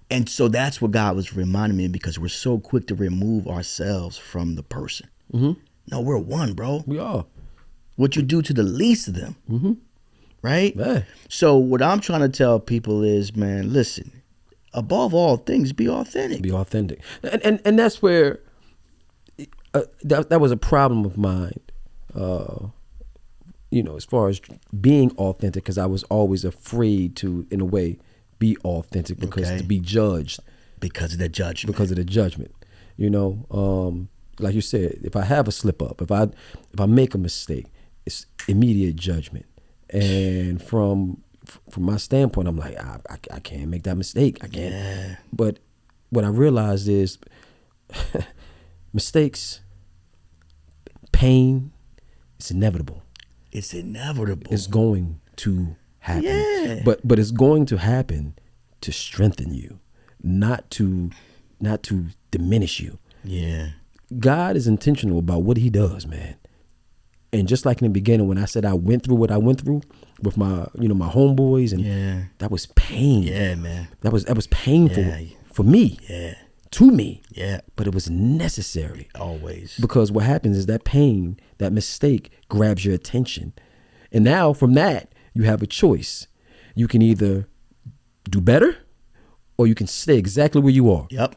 And so that's what God was reminding me, because we're so quick to remove ourselves from the person. No, we're one, bro. We are. What you do to the least of them, right? Yeah. So what I'm trying to tell people is, man, listen, above all things, be authentic. Be authentic, and that's where that was a problem of mine. As far as being authentic, because I was always afraid to, in a way, be authentic because Okay. to be judged Because of the judgment. because of the judgment. Like you said, if I have a slip up, if I make a mistake, it's immediate judgment. And from my standpoint, I'm like, I can't make that mistake. I can't. Yeah. But what I realized is mistakes, pain, it's inevitable. It's inevitable. It's going to happen. Yeah. But it's going to happen to strengthen you, not to diminish you. Yeah. God is intentional about what he does, man. And just like in the beginning, when I said I went through what I went through with my, my homeboys, and that was pain. Yeah, man. That was painful for me. Yeah. To me. Yeah. But it was necessary. Always. Because what happens is that pain, that mistake grabs your attention. And now from that, you have a choice. You can either do better or you can stay exactly where you are. Yep.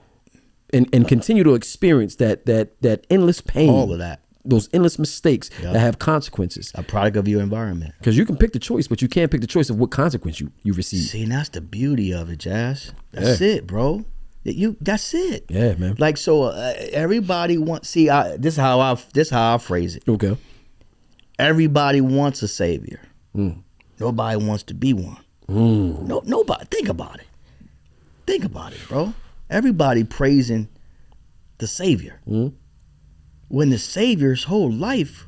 And continue to experience that endless pain. All of that. Those endless mistakes that have consequences. A product of your environment. Because you can pick the choice, but you can't pick the choice of what consequence you receive. See, and that's the beauty of it, Jazz. That's it, bro. That's it. Yeah, man. Like, so everybody wants. See, this is how I phrase it. Okay. Everybody wants a savior. Nobody wants to be one. No, nobody. Think about it. Think about it, bro. Everybody praising the savior. When the savior's whole life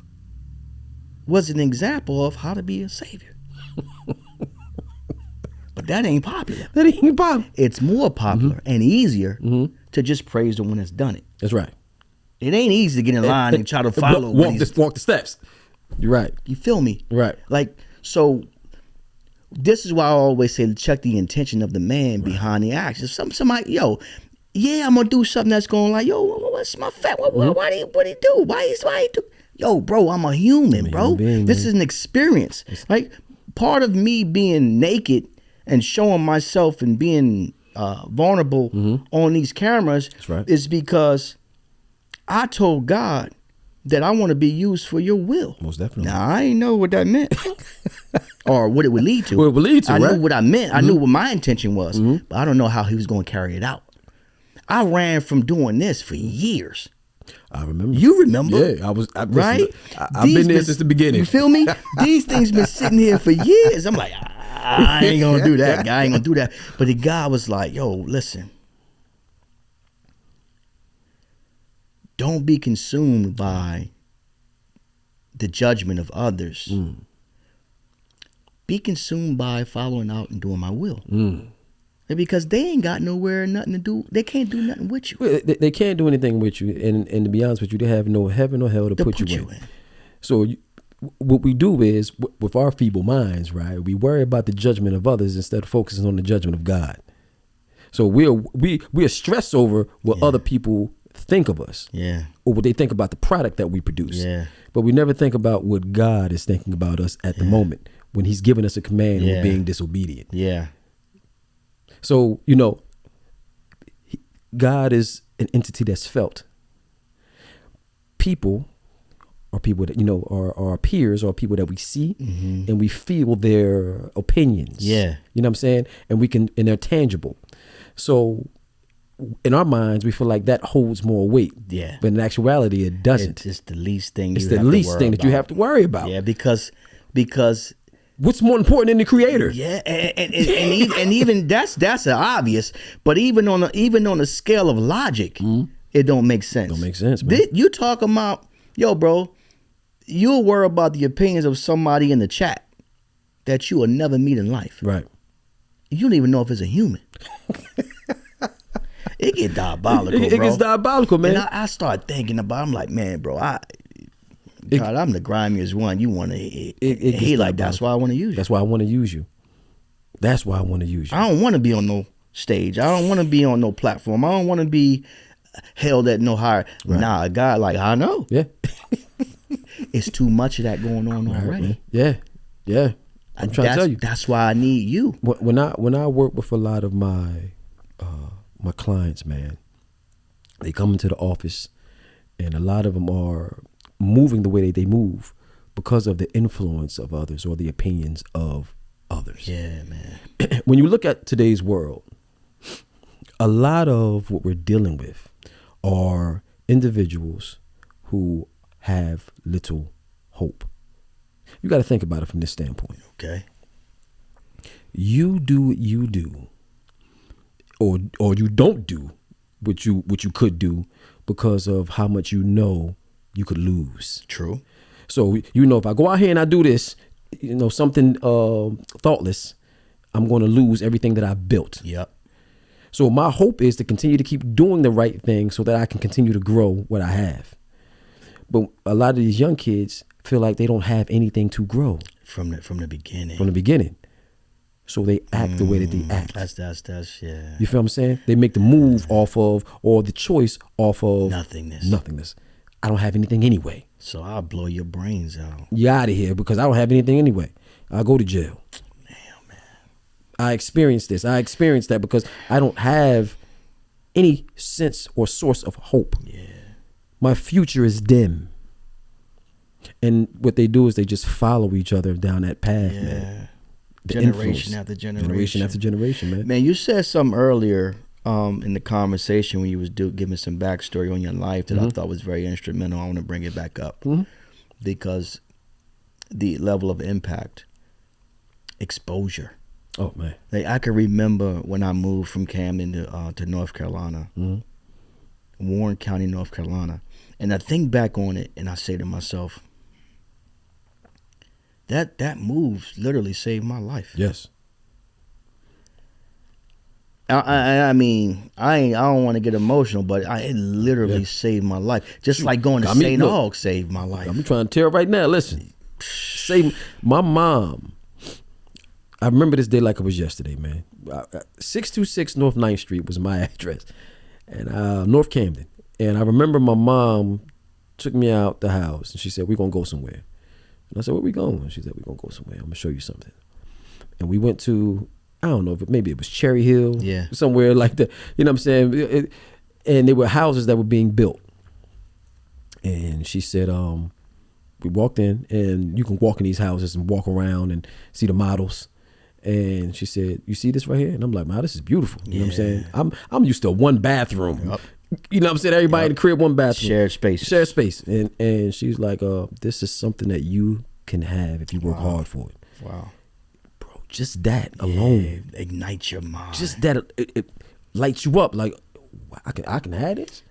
was an example of how to be a savior. But that ain't popular. That ain't popular. It's more popular and easier to just praise the one that's done it. That's right. It ain't easy to get in line and try to follow. Walk the steps. You're right. You feel me? Right. Like, so this is why I always say to check the intention of the man behind the action. If somebody, I'm gonna do something that's going like, what's my fat? What he do? Why he do? Yo, bro, I'm a human, bro. This is an experience. Like, part of me being naked and showing myself and being vulnerable on these cameras is because I told God that I want to be used for your will. Most definitely. Now, I ain't know what that meant or what it would lead to. What it would lead to, I right? knew what I meant. I knew what my intention was, but I don't know how he was going to carry it out. I ran from doing this for years. I remember. You remember? Yeah, right? I've been there since the beginning. You feel me? These things been sitting here for years. I'm like, I ain't going to do that. Guy ain't going to do that. But the guy was like, yo, listen. Don't be consumed by the judgment of others. Be consumed by following out and doing my will. Because they ain't got nowhere, nothing to do. They can't do nothing with you. Well, they can't do anything with you. And to be honest with you, they have no heaven or hell to put you in. So what we do is, with our feeble minds, right, we worry about the judgment of others instead of focusing on the judgment of God. So we're stressed over what other people think of us. Yeah. Or what they think about the product that we produce. Yeah. But we never think about what God is thinking about us at the moment when he's giving us a command and we're being disobedient. Yeah. So, God is an entity that's felt. People are people that, are our peers, or people that we see and we feel their opinions. Yeah. You know what I'm saying? And they're tangible. So in our minds, we feel like that holds more weight. Yeah. But in actuality, it doesn't. It's the least thing. It's the least thing that you have to worry about. Yeah, because what's more important than the creator? Yeah, and even that's an obvious. But even on a scale of logic, it don't make sense. Don't make sense, man. You talking about, bro, you'll worry about the opinions of somebody in the chat that you will never meet in life. Right. You don't even know if it's a human. It get diabolical, bro. It gets diabolical, man. And I start thinking about. I'm like, man, bro, God, I'm the grimiest one. You want to hate like that's why I want to use you. That's why I want to use you. That's why I want to use you. I don't want to be on no stage. I don't want to be on no platform. I don't want to be held at no higher. Right. Nah, a guy like I know. Yeah. It's too much of that going on already. Man. Yeah. I'm trying to tell you. That's why I need you. When I work with a lot of my clients, man, they come into the office and a lot of them are moving the way they move because of the influence of others or the opinions of others. Yeah, man. When you look at today's world, a lot of what we're dealing with are individuals who have little hope. You got to think about it from this standpoint. Okay. You do what you do, or you don't do what you could do because of how much you could lose. True. So if I go out here and I do this, something thoughtless, I'm going to lose everything that I've built. Yep. So my hope is to continue to keep doing the right thing so that I can continue to grow what I have. But a lot of these young kids feel like they don't have anything to grow from the beginning. From the beginning. So they act the way that they act. That's yeah. You feel what I'm saying? They make the move off of, or the choice off of nothingness. I don't have anything anyway. So I'll blow your brains out. You out of here because I don't have anything anyway. I'll go to jail. Damn, man. I experienced this. I experienced that because I don't have any sense or source of hope. Yeah. My future is dim. And what they do is they just follow each other down that path, man. Generation after generation. Generation after generation, man. Man, you said something earlier in the conversation when you was giving some backstory on your life that I thought was very instrumental. I want to bring it back up because the level of impact, exposure. Oh, man. Like I can remember when I moved from Camden to North Carolina, Warren County, North Carolina. And I think back on it and I say to myself, that move literally saved my life. Yes. I mean, I don't want to get emotional, but it literally saved my life. Just like going to St. Aug saved my life. I'm trying to tell right now. Listen, my mom. I remember this day like it was yesterday, man. 626 North 9th Street was my address, and North Camden. And I remember my mom took me out the house, and she said, "We're gonna go somewhere." And I said, "Where we going?" And she said, "We're gonna go somewhere. I'm gonna show you something." And we went to, I don't know, but maybe it was Cherry Hill, somewhere like that. You know what I'm saying? And there were houses that were being built. And she said, we walked in, and you can walk in these houses and walk around and see the models. And she said, "You see this right here?" And I'm like, "Man, this is beautiful." You know what I'm saying? I'm used to one bathroom. Yep. You know what I'm saying? Everybody in the crib, one bathroom. Shared space. And she's like, this is something that you can have if you work hard for it. Wow. Bro, just that alone. Ignites your mind. Just that, it lights you up. Like, I can have this?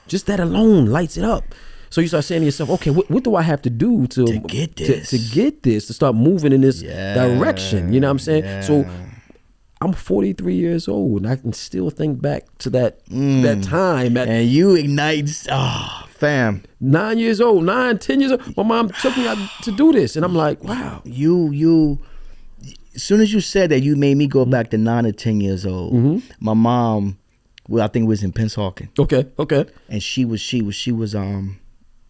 Just that alone lights it up. So you start saying to yourself, okay, what do I have to do to get this? To get this, to start moving in this direction? You know what I'm saying? Yeah. So I'm 43 years old, and I can still think back to that time. And you ignite, fam. 9 years old, 10 years old. My mom took me out to do this, and I'm like, wow. You. As soon as you said that, you made me go back to 9 or 10 years old. My mom, I think it was in Pennsauken. Okay. And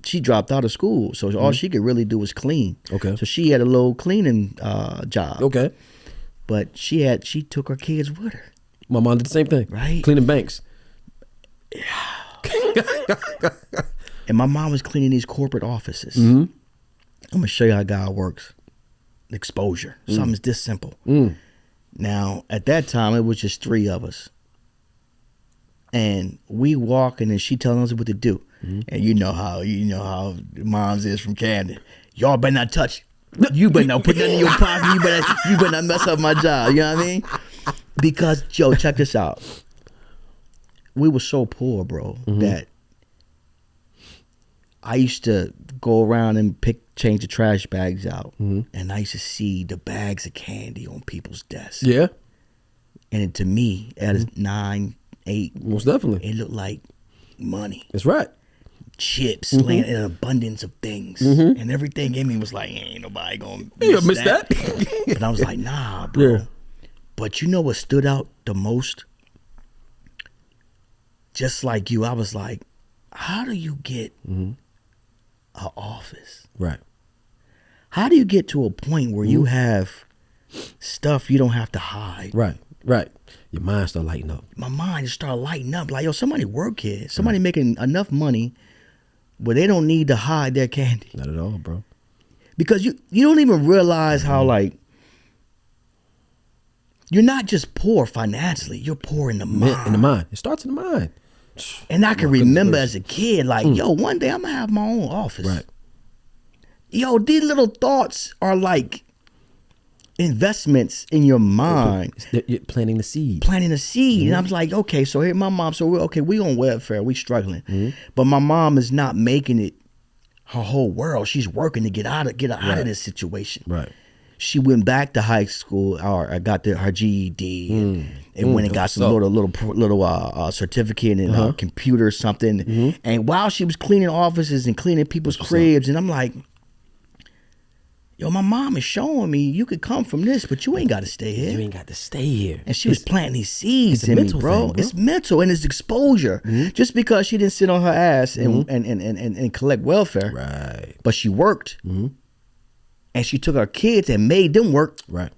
she dropped out of school, so all she could really do was clean. Okay. So she had a little cleaning job. Okay. But she took her kids with her. My mom did the same thing. Right. Cleaning banks. And my mom was cleaning these corporate offices. I'm gonna show you how God works. Exposure. Something's this simple. Now, at that time, it was just 3 of us. And we walking and she telling us what to do. And you know how moms is from Camden. Y'all better not touch. You better not put nothing in your pocket. You better not mess up my job. You know what I mean? Because, Joe, check this out. We were so poor, bro, that I used to go around and change the trash bags out. And I used to see the bags of candy on people's desks. Yeah. And to me, at 9, 8, most definitely, it looked like money. That's right. Chips, laying in an abundance of things. And everything in me was like, ain't nobody gonna miss that. But I was like, nah, bro. Yeah. But you know what stood out the most? Just like you, I was like, how do you get an office? Right. How do you get to a point where you have stuff you don't have to hide? Right. Your mind start lighting up. My mind just started lighting up. Like, yo, somebody work here. Somebody making enough money where they don't need to hide their candy. Not at all, bro. Because you don't even realize how, like, you're not just poor financially. You're poor in the mind. In the mind. It starts in the mind. And I can remember as a kid, like, yo, one day I'm going to have my own office. Right. Yo, these little thoughts are like investments in your mind. You're planting the seed. Planting a seed. And I was like, okay, so here my mom, we on welfare, we struggling. But my mom is not making it her whole world. She's working to get out of this situation. Right. she went back to high school, or I got her GED, and went and got some little certificate in computer or something. And while she was cleaning offices and cleaning people's cribs, and I'm like, yo, my mom is showing me you could come from this, but you ain't got to stay here. You ain't got to stay here. And she was planting these seeds in me, mental bro. thing, bro. It's mental and it's exposure. Just because she didn't sit on her ass and collect welfare, Right. but she worked, and she took her kids and made them work. Right.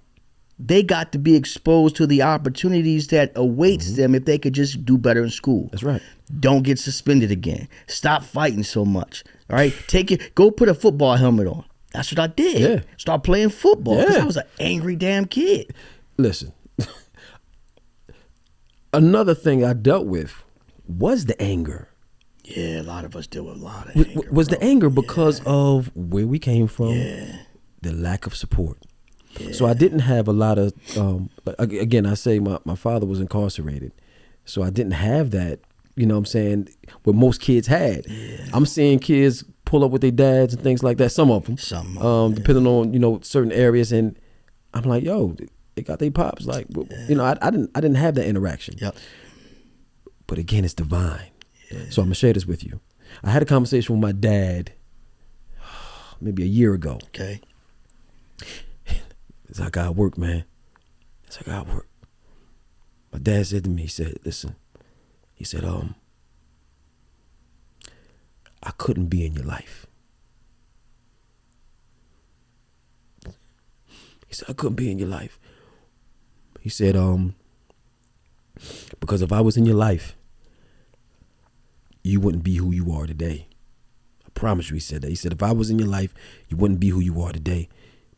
They got to be exposed to the opportunities that awaits them if they could just do better in school. That's right. Don't get suspended again. Stop fighting so much. All right, go put a football helmet on. That's what I did. Yeah. Start playing football because Yeah. I was an angry damn kid. Listen, another thing I dealt with was the anger. Yeah, a lot of us deal with a lot of anger. Was the bro. anger because of where we came from, Yeah. the lack of support. So I didn't have a lot of, again, I say my father was incarcerated. So I didn't have that, you know what I'm saying, what most kids had. I'm seeing kids pull up with their dads and things like that, some of them. Depending on, you know, certain areas. And I'm like, yo, they got their pops. Like, you know, I didn't have that interaction. Yep. But again, it's divine. So I'm going to share this with you. I had a conversation with my dad maybe a year ago. Okay. It's like, I gotta work, man. It's like, I gotta work. My dad said to me, he said, listen, he said, I couldn't be in your life. He said, I couldn't be in your life. He said, because if I was in your life, you wouldn't be who you are today. I promise you, he said that. He said, if I was in your life, you wouldn't be who you are today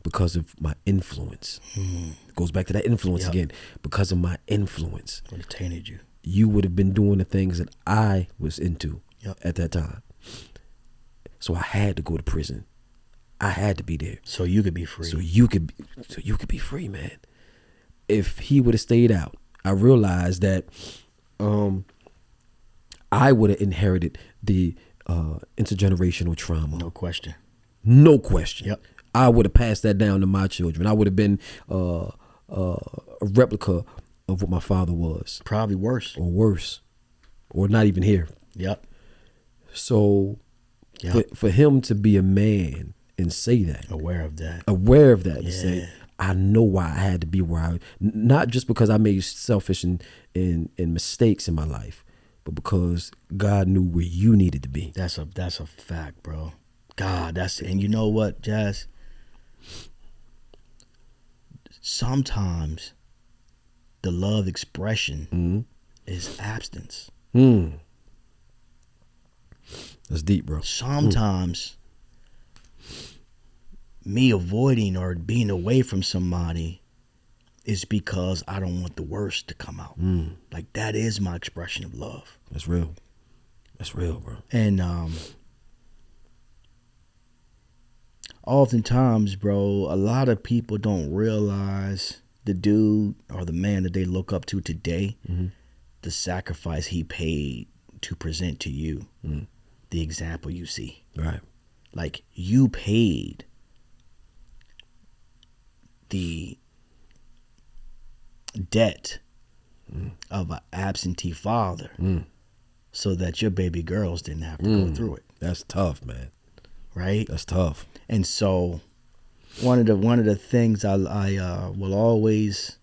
because of my influence. It goes back to that influence again. Because of my influence. Would have tainted you. You would have been doing the things that I was into at that time. So I had to go to prison. I had to be there. So you could be free. So you could be free, man. If he would have stayed out, I realized that I would have inherited the intergenerational trauma. No question. No question. Yep. I would have passed that down to my children. I would have been a replica of what my father was. Probably worse. Or worse. Or not even here. Yep. So for him to be a man and say that. Aware of that. And say, I know why I had to be where I, not just because I made selfish and mistakes in my life, but because God knew where you needed to be. That's a fact, bro. God, and you know what, Jazz? Sometimes the love expression is abstinence. That's deep, bro. Sometimes me avoiding or being away from somebody is because I don't want the worst to come out. Like, that is my expression of love. That's real. That's real, bro. And oftentimes, bro, a lot of people don't realize the dude or the man that they look up to today, the sacrifice he paid to present to you the example you see. Right. Like, you paid the debt of an absentee father so that your baby girls didn't have to go through it. That's tough, man. Right? That's tough. And so one of the things I will always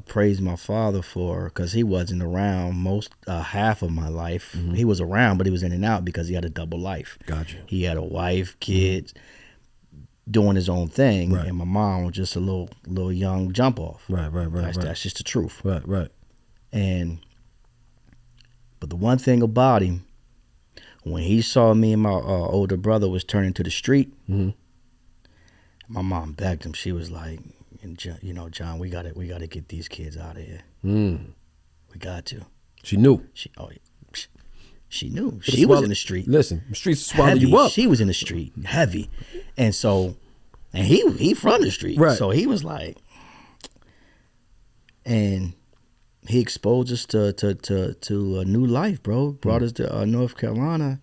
praise my father for, because he wasn't around most half of my life. He was around, but he was in and out because he had a double life. Gotcha. He had a wife, kids, doing his own thing, Right. and my mom was just a little young jump off. Right. That's just the truth. Right. But the one thing about him, when he saw me and my older brother was turning to the street, my mom begged him. She was like, you know, John, we gotta get these kids out of here. We got to. She knew. She knew. She was in the street. Listen, the streets swallow Heavy. you up. She was in the street, heavy, and he from the street, Right. So he was like, and he exposed us to a new life, bro. Brought us to North Carolina,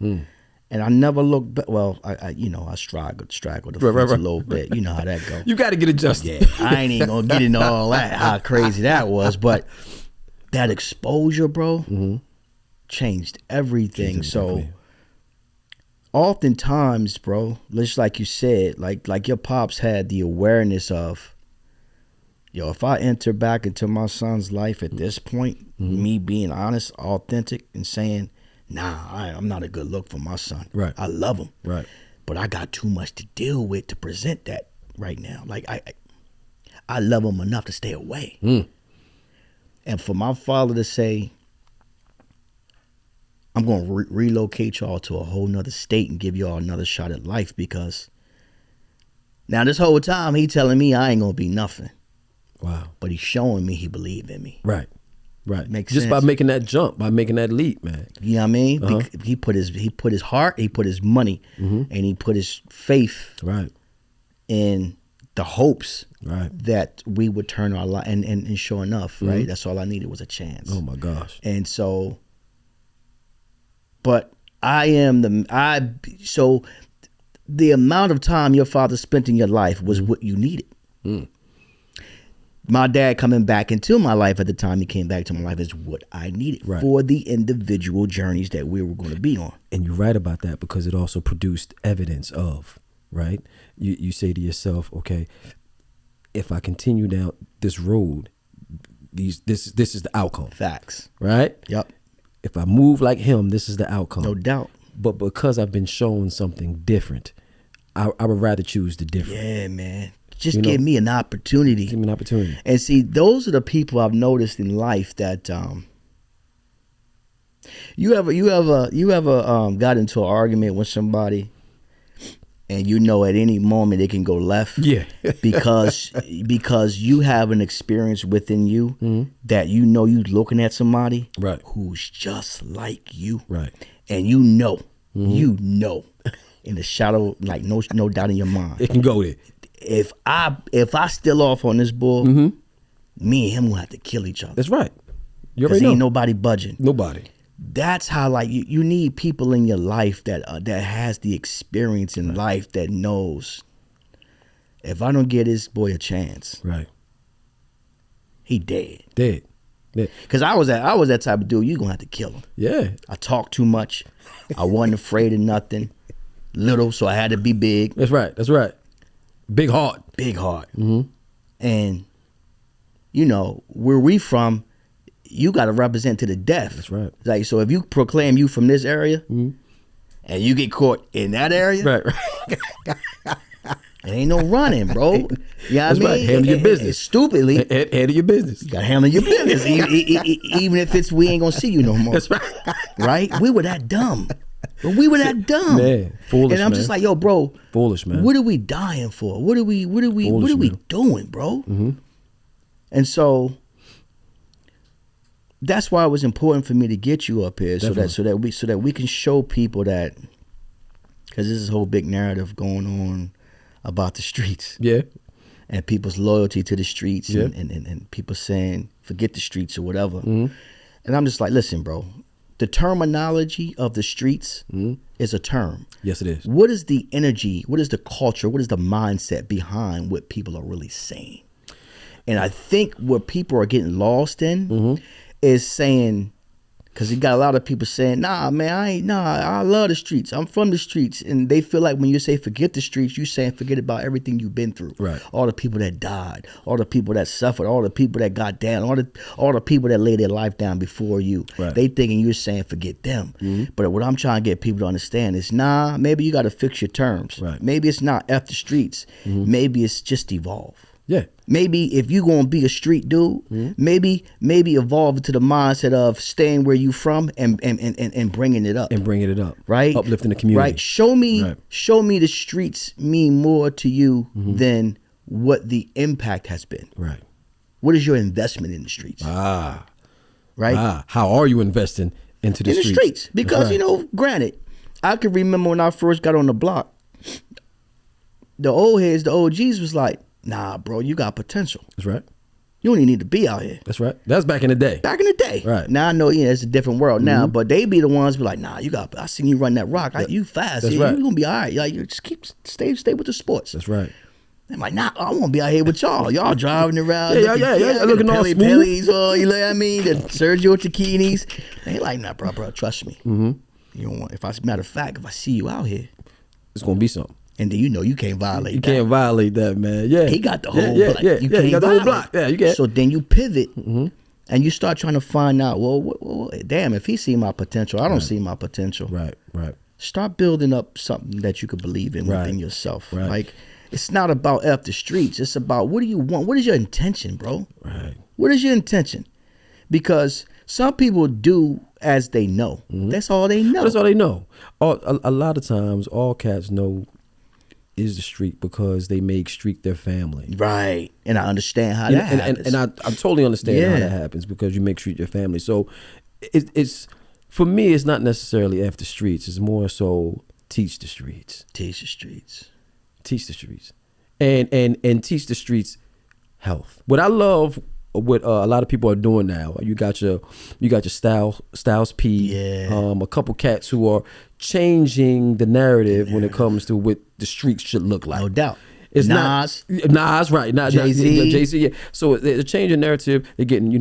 And I never looked back. Well, I straggled the fence a little bit. You know how that go. You got to get adjusted. Yeah, I ain't even gonna get into all that, how crazy that was. But that exposure, bro, changed everything. So oftentimes, bro, just like you said, like your pops had the awareness of, yo, if I enter back into my son's life at this point, me being honest, authentic, and saying, nah, I'm not a good look for my son. Right. I love him. Right. But I got too much to deal with to present that right now. Like I love him enough to stay away. And for my father to say, I'm going to relocate y'all to a whole nother state and give y'all another shot at life, because now this whole time he telling me I ain't going to be nothing. Wow. But he's showing me he believed in me. Right. Right. Makes just sense. by making that jump, by making that leap, man. You know what I mean? He put his heart, he put his money, and he put his faith in the hopes that we would turn our life. And sure enough, right? That's all I needed was a chance. Oh my gosh. And so, but so the amount of time your father spent in your life was what you needed. My dad coming back into my life at the time he came back to my life is what I needed for the individual journeys that we were going to be on. And you're right about that, because it also produced evidence of, right? You say to yourself, okay, if I continue down this road, this is the outcome. Facts. Right? Yep. If I move like him, this is the outcome. No doubt. But because I've been shown something different, I would rather choose the different. Yeah, man. Just give me an opportunity. Give me an opportunity. And see, those are the people I've noticed in life that you ever got into an argument with somebody, and you know at any moment it can go left. Yeah. because you have an experience within you that you know you looking at somebody who's just like you. Right. And you know in the shadow, like no doubt in your mind. It can go there. If I still off on this bull, me and him will have to kill each other. That's right. You already know. Ain't nobody budging. Nobody. That's how, like, you need people in your life that has the experience in life, that knows, if I don't give this boy a chance, he dead. Dead. Because I was that type of dude. You gonna have to kill him. Yeah. I talk too much. I wasn't afraid of nothing. Little, so I had to be big. That's right. Big heart. And, you know, where we from, you got to represent to the death. That's right. Like, so if you proclaim you from this area, and you get caught in that area, right. It ain't no running, bro. You know what I mean? Right. Handle your business. Stupidly. Handle your business. You got to handle your business. Even if we ain't going to see you no more. That's right. Right? We were that dumb. But we were that dumb. Man, foolish, and I'm just like, yo, bro. Foolish, man. What are we dying for? What are we doing, bro? And so that's why it was important for me to get you up here, so that we can show people that, because there's this whole big narrative going on about the streets. Yeah. And people's loyalty to the streets, and people saying forget the streets or whatever. And I'm just like, listen, bro. The terminology of the streets is a term. Yes, it is. What is the energy? What is the culture? What is the mindset behind what people are really saying? And I think what people are getting lost in is saying, because you got a lot of people saying, nah, man, I love the streets. I'm from the streets. And they feel like when you say forget the streets, you saying forget about everything you've been through. Right. All the people that died, all the people that suffered, all the people that got down, all the people that laid their life down before you. Right. They thinking you're saying forget them. But what I'm trying to get people to understand is, nah, maybe you got to fix your terms. Right. Maybe it's not F the streets. Maybe it's just evolve. Yeah. Maybe if you gonna be a street dude, maybe evolve into the mindset of staying where you from and bringing it up. And bringing it up. Right? Uplifting the community. Right. Show me the streets mean more to you than what the impact has been. Right. What is your investment in the streets? Right? How are you investing into the streets? Because, you know, granted, I can remember when I first got on the block, the old heads, the OGs was like, nah, bro, you got potential. That's right. You don't even need to be out here. That's right. That's back in the day. Back in the day. Right. Now I know, it's a different world now, but they be the ones be like, nah, I seen you run that rock. You fast. That's You're right. going to be all right. Like, you just stay with the sports. That's right. I'm like, nah, I want to be out here with y'all. Y'all driving around. Yeah. Looking all smooth. Pellies, you know what I mean? The Sergio Tacchinis. They like, nah, bro, trust me. Mm-hmm. You don't want, matter of fact, if I see you out here, it's going to be something. and then you can't violate that. You can't violate that, man. Yeah. He got the whole block. You got the whole block. Yeah, you get. So then you pivot and you start trying to find out, well, damn, if he see my potential, I don't see my potential. Right. Start building up something that you could believe in within yourself. Right. Like, it's not about F the streets. It's about, what do you want? What is your intention, bro? Right. What is your intention? Because some people do as they know. That's all they know. That's all they know. A lot of times, all cats know is the street because they make street their family. Right. And I understand how that happens. And I totally understand how that happens because you make street your family. So it's for me, it's not necessarily F the streets. It's more so teach the streets. Teach the streets. Teach the streets. And teach the streets health. What I love what a lot of people are doing now. You got your Styles P. Yeah. A couple cats who are changing the narrative when it comes to what the streets should look like. No doubt. It's Nas, right? Not Jay-Z. Yeah. So they're changing narrative. They're getting,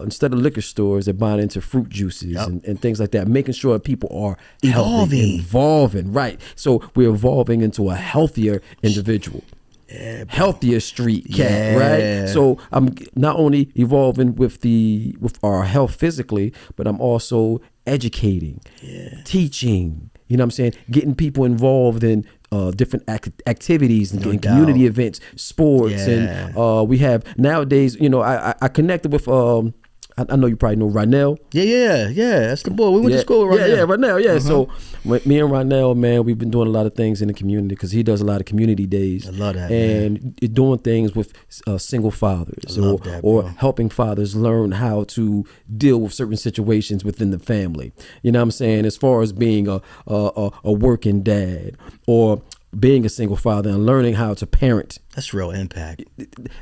instead of liquor stores, they're buying into fruit juices and things like that, making sure people are evolving. Right. So we're evolving into a healthier individual. Yeah, healthier street cat, right? So I'm not only evolving with our health physically, but I'm also educating, teaching. You know what I'm saying? Getting people involved in different activities and community events, sports, and we have nowadays. I connected with. I know you probably know Ronell. Yeah. That's the boy. We went to school with Ronell. Ronell. Yeah. So me and Ronell, man, we've been doing a lot of things in the community because he does a lot of community days. I love that. And doing things with single fathers or helping fathers learn how to deal with certain situations within the family. You know what I'm saying? As far as being a working dad or being a single father and learning how to parent. That's real impact.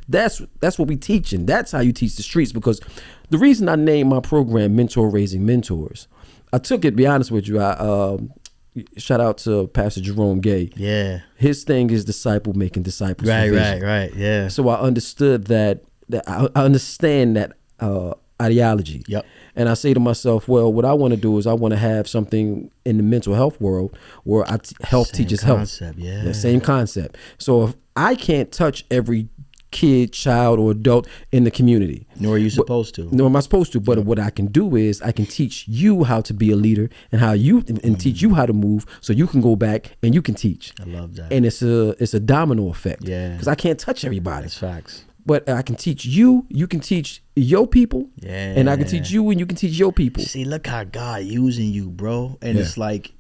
That's what we teaching. That's how you teach the streets, because the reason I named my program Mentor Raising Mentors, I took it, be honest with you, I shout out to Pastor Jerome Gay. Yeah. His thing is disciple making disciples. Right. Yeah. So I understood that I understand that ideology. Yep. And I say to myself, well, what I want to do is I want to have something in the mental health world where health teaches health. Yeah. The same concept. So if I can't touch every kid, child, or adult in the community. Nor are you supposed to. Nor am I supposed to. But what I can do is I can teach you how to be a leader and and teach you how to move so you can go back and you can teach. I love that. And it's a domino effect. Yeah. Because I can't touch everybody. That's facts. But I can teach you can teach your people, and I can teach you and you can teach your people. See, look how God using you, bro. And it's like,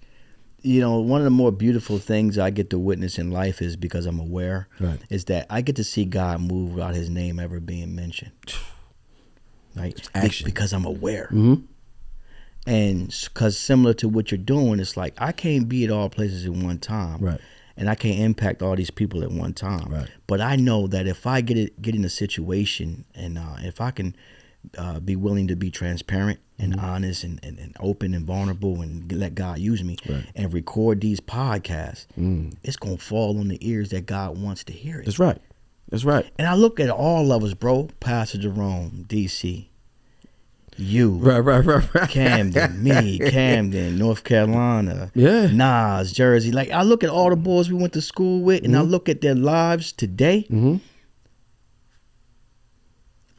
one of the more beautiful things I get to witness in life is because I'm aware, is that I get to see God move without his name ever being mentioned. Right? Action. Because I'm aware. Mm-hmm. And because similar to what you're doing, it's like I can't be at all places at one time. Right. And I can't impact all these people at one time. Right. But I know that if I get in a situation and if I can be willing to be transparent and honest and open and vulnerable and let God use me and record these podcasts, it's going to fall on the ears that God wants to hear it. That's right. That's right. And I look at all of us, bro. Pastor Jerome, DC. You, right. Camden, North Carolina, Nas, Jersey. Like, I look at all the boys we went to school with, and I look at their lives today. You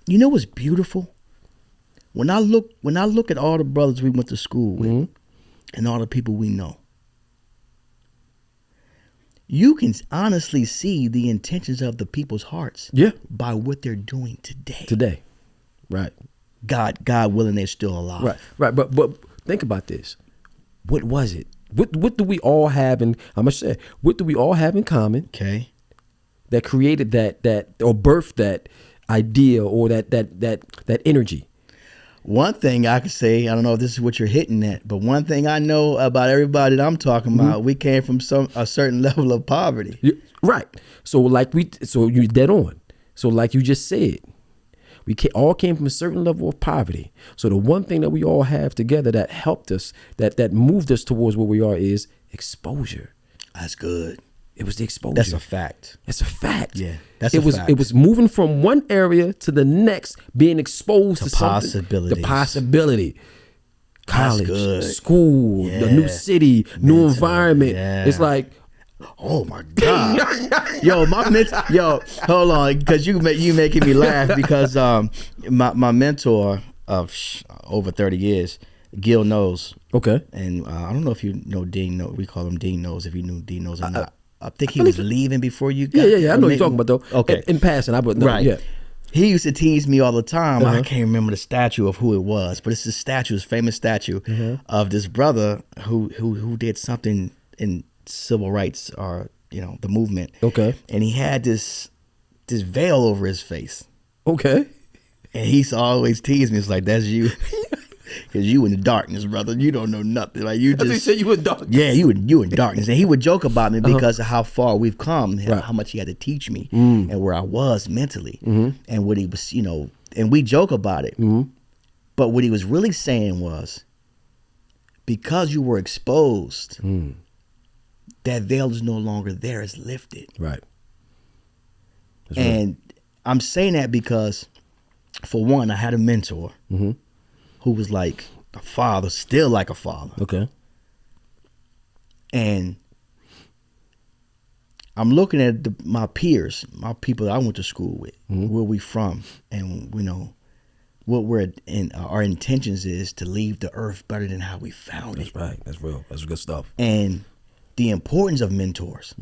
know what's beautiful? When I look at all the brothers we went to school with, and all the people we know, you can honestly see the intentions of the people's hearts. By what they're doing today. Right. God willing, they're still alive. Right. But think about this. What was it? What do we all have in? I'm gonna say, what do we all have in common? Okay. That created that or birthed that idea or that energy. One thing I could say, I don't know if this is what you're hitting at, but one thing I know about everybody that I'm talking about, we came from a certain level of poverty. Right. So you're dead on. So like you just said, all came from a certain level of poverty. So the one thing that we all have together that helped us, that moved us towards where we are, is exposure. That's good. It was the exposure. That's a fact. It's a fact. Yeah, that's it a was. fact. It was moving from one area to the next, being exposed to something. possibilities. The possibility. College, good. school, the new city, new environment. Yeah. It's like, oh my God. Yo, hold on, because you making me laugh because my mentor of over 30 years, Gil Knows. okay. And I don't know if you know Dean Knows. We call him Dean Knows, if you knew Dean Knows or not. I think he was leaving before you got Yeah. I know what you're talking about, though. Okay. In passing, I would know. Right. Yeah. He used to tease me all the time. I can't remember the statue of who it was, but it's this statue, this famous statue of this brother who did something in civil rights or the movement. Okay. And he had this veil over his face, Okay. and he used to always tease me. It's like, that's you, because you in the darkness, brother. You don't know nothing. Like you That's what just you said, you were dark. yeah, you in darkness. And he would joke about me because of how far we've come, how much he had to teach me, and where I was mentally, and what he was, and we joke about it. But what he was really saying was, because you were exposed, that veil is no longer there, it's lifted. Right. That's And I'm saying that because, for one, I had a mentor who was like a father, still like a father. Okay. And I'm looking at my peers, my people that I went to school with, where we from, and what our intentions is to leave the earth better than how we found it. That's right. That's real. That's good stuff. And the importance of mentors.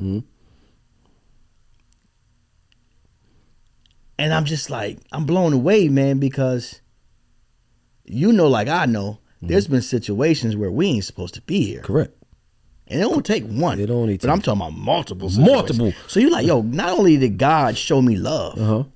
And I'm just like, I'm blown away, man, because like I know, there's been situations where we ain't supposed to be here. Correct. And it don't take one. It only But I'm takes- talking about multiple situations. Multiple. So you're like, yo, not only did God show me love,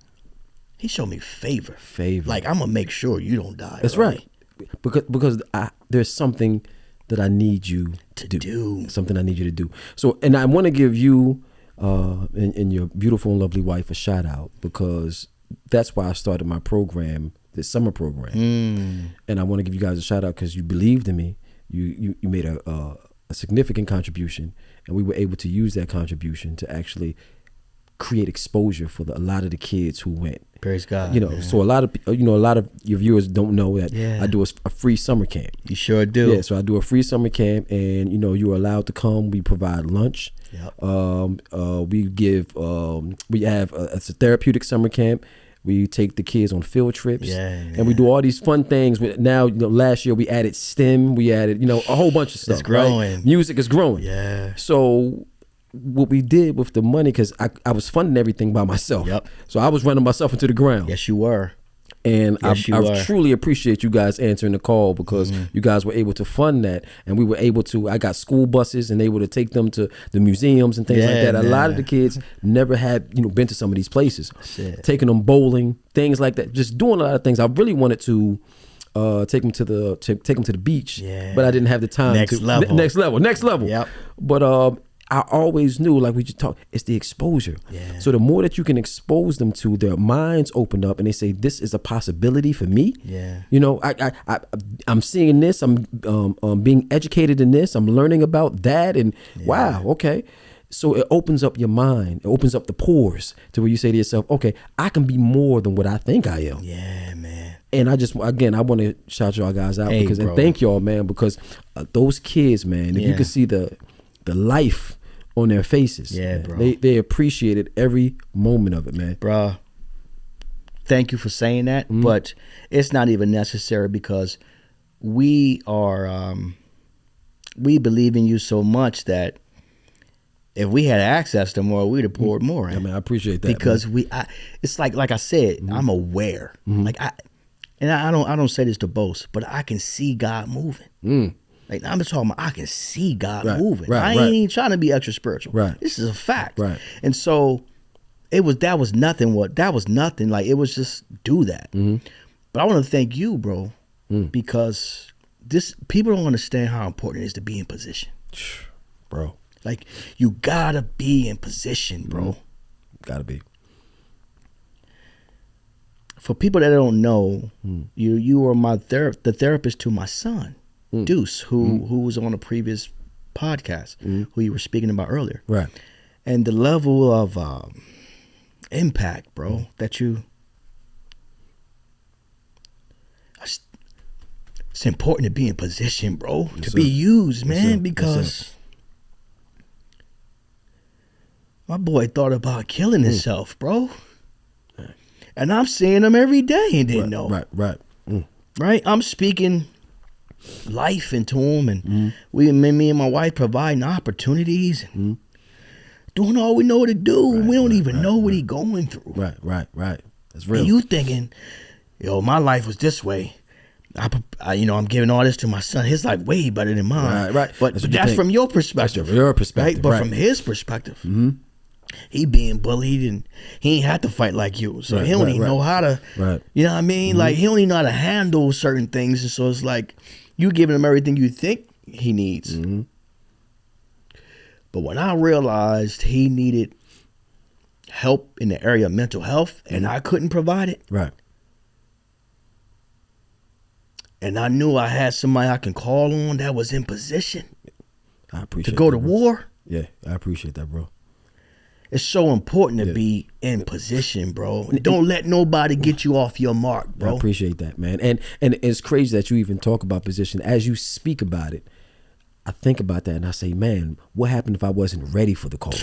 he showed me favor. Favor. Like, I'm going to make sure you don't die. That's early. right. Because there's something that I need you to do. Something I need you to do. So, and I want to give you and your beautiful and lovely wife a shout out, because that's why I started my program, this summer program. And I want to give you guys a shout out because you believed in me. You made a significant contribution, and we were able to use that contribution to actually create exposure for a lot of the kids who went. Praise God. man. So a lot of your viewers don't know that Yeah. I do a free summer camp. You sure do. Yeah, so I do a free summer camp, and you are allowed to come. We provide lunch. Yep. We give. We have it's a therapeutic summer camp. We take the kids on field trips, and we do all these fun things. Now, last year we added STEM. We added, a whole bunch of stuff. It's growing. Right? Music is growing. Yeah. So what we did with the money, because I was funding everything by myself. Yep. So I was running myself into the ground. Yes, you were. And Yes, you I are. truly appreciate you guys answering the call, because you guys were able to fund that, and we were able to. I got school buses and able to take them to the museums and things like Yeah, that. A lot of man. the kids never had been to some of these places, Shit. taking them bowling, things like that, just doing a lot of things. I really wanted to take them to the beach, Yeah. but I didn't have the time. Next level. Next level. Yep. But I always knew, like we just talked, it's the exposure. Yeah. So the more that you can expose them to, their minds open up, and they say, "This is a possibility for me." Yeah. I'm seeing this. I'm being educated in this. I'm learning about that, and wow, okay. So it opens up your mind. It opens up the pores to where you say to yourself, "Okay, I can be more than what I think I am." Yeah, man. And I want to shout y'all guys out Hey, and bro. thank y'all, man, because those kids, man, if you Yeah. can see the life on their faces, Yeah, man, bro. they appreciated every moment of it, man. Bruh, thank you for saying that, but it's not even necessary, because we are we believe in you so much that if we had access to more, we'd have poured more in. I mean, I appreciate that, because man. it's like I said, I'm aware. Like I don't say this to boast, but I can see God moving. Like I'm talking about, I can see God Right, moving. right, I ain't right. even trying to be extra spiritual. Right. This is a fact. Right. And so that was nothing. Like it was just do that. But I want to thank you, bro, because people don't understand how important it is to be in position. Bro, Like you gotta be in position, bro. gotta be. For people that don't know, you were the therapist to my son, Deuce, who was on a previous podcast, who you were speaking about earlier. Right. And the level of impact, bro, that you... It's important to be in position, bro, to be used, man, because my boy thought about killing himself, bro. And I'm seeing him every day and didn't know. Right. Right? I'm speaking life into him, and me and my wife providing opportunities and doing all we know to do. We don't even know what he's going through. Right. That's real. And you thinking, yo, my life was this way. I'm giving all this to my son. His life way better than mine. Right. But that's from your perspective. That's your perspective. Right? But from his perspective, he being bullied and he ain't had to fight like you. So he don't even know how to, you know what I mean? Like, he don't even know how to handle certain things. And so it's like, you giving him everything you think he needs. But when I realized he needed help in the area of mental health and I couldn't provide it. Right. And I knew I had somebody I can call on that was in position I appreciate to go that, to bro. war. Yeah, I appreciate that, bro. It's so important to be in position, bro. Don't let nobody get you off your mark, bro. I appreciate that, man. And it's crazy that you even talk about position. As you speak about it, I think about that and I say, man, what happened if I wasn't ready for the call?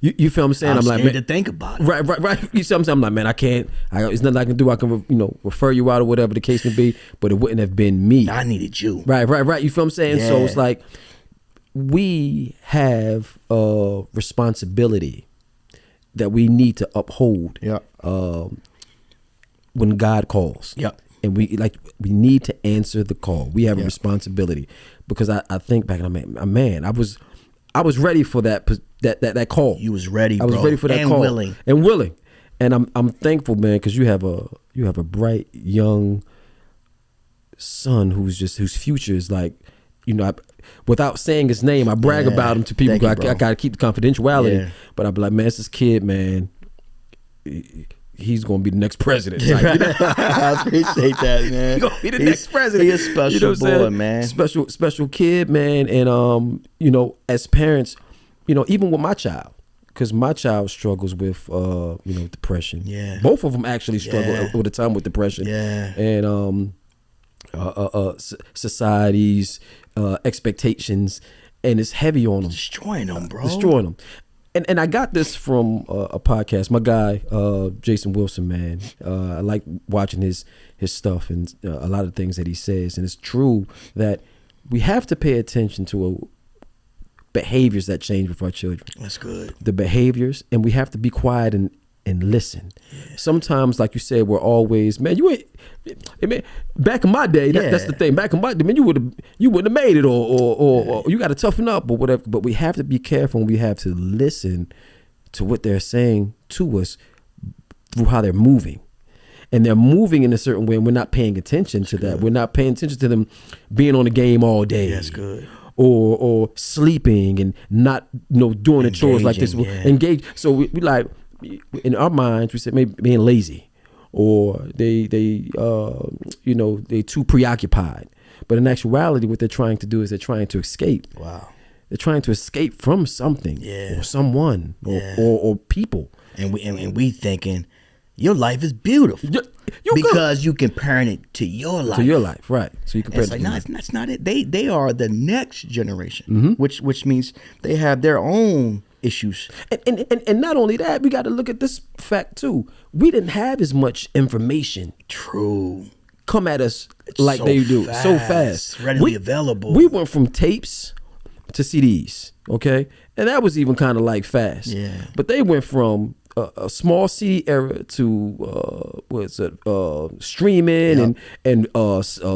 You feel what I'm saying? I'm like, scared man, to think about it. Right. You see what I'm saying? I'm like, man, I can't. There's nothing I can do. I can, refer you out or whatever the case may be, but it wouldn't have been me. I needed you. Right. You feel what I'm saying? Yeah. So it's like we have a responsibility that we need to uphold. Yeah. When God calls. Yeah. And we need to answer the call. We have a responsibility because I think back and I was ready for that call. You was ready, I was bro. ready for that and call. willing. And willing. And I'm thankful, man, because you have a bright young son whose future is like, without saying his name, I brag about him to people. Thank you, I gotta keep the confidentiality. Yeah. But I be like, man, it's this kid, man. He's gonna be the next president. Like, I appreciate that, man. He's gonna be the next president. He's a special boy, man. Special kid, man. And as parents, even with my child, because my child struggles with depression. Yeah. Both of them actually struggle with the time with depression. Yeah. And society's expectations, and it's heavy on them. Destroying them, bro. Destroying them. And I got this from a podcast. My guy, Jason Wilson, man. I like watching his stuff and a lot of things that he says. And it's true that we have to pay attention to behaviors that change with our children. That's good. The behaviors, and we have to be quiet and listen. Yeah. Sometimes, like you said, we're always, man, back in my day, that's the thing. Back in my day, man, you wouldn't have made it or you got to toughen up or whatever. But we have to be careful and we have to listen to what they're saying to us through how they're moving. And they're moving in a certain way and we're not paying attention to that. We're not paying attention to them being on the game all day. That's good. Or sleeping and not doing the chores like this. Engage. So we like, in our minds, we said maybe being lazy, or they too preoccupied. But in actuality, what they're trying to do is they're trying to escape. Wow. They're trying to escape from something, or someone, or people. And we thinking your life is beautiful because you can parent it to your life. To your life, right? So you compare. It's like, no, that's not it. They are the next generation, which means they have their own issues. And not only that, we got to look at this fact too. We didn't have as much information. True. Come at us like so they do, fast, so fast, readily available. We went from tapes to CDs, okay, and that was even kind of like fast. Yeah. But they went from a small CD era to streaming and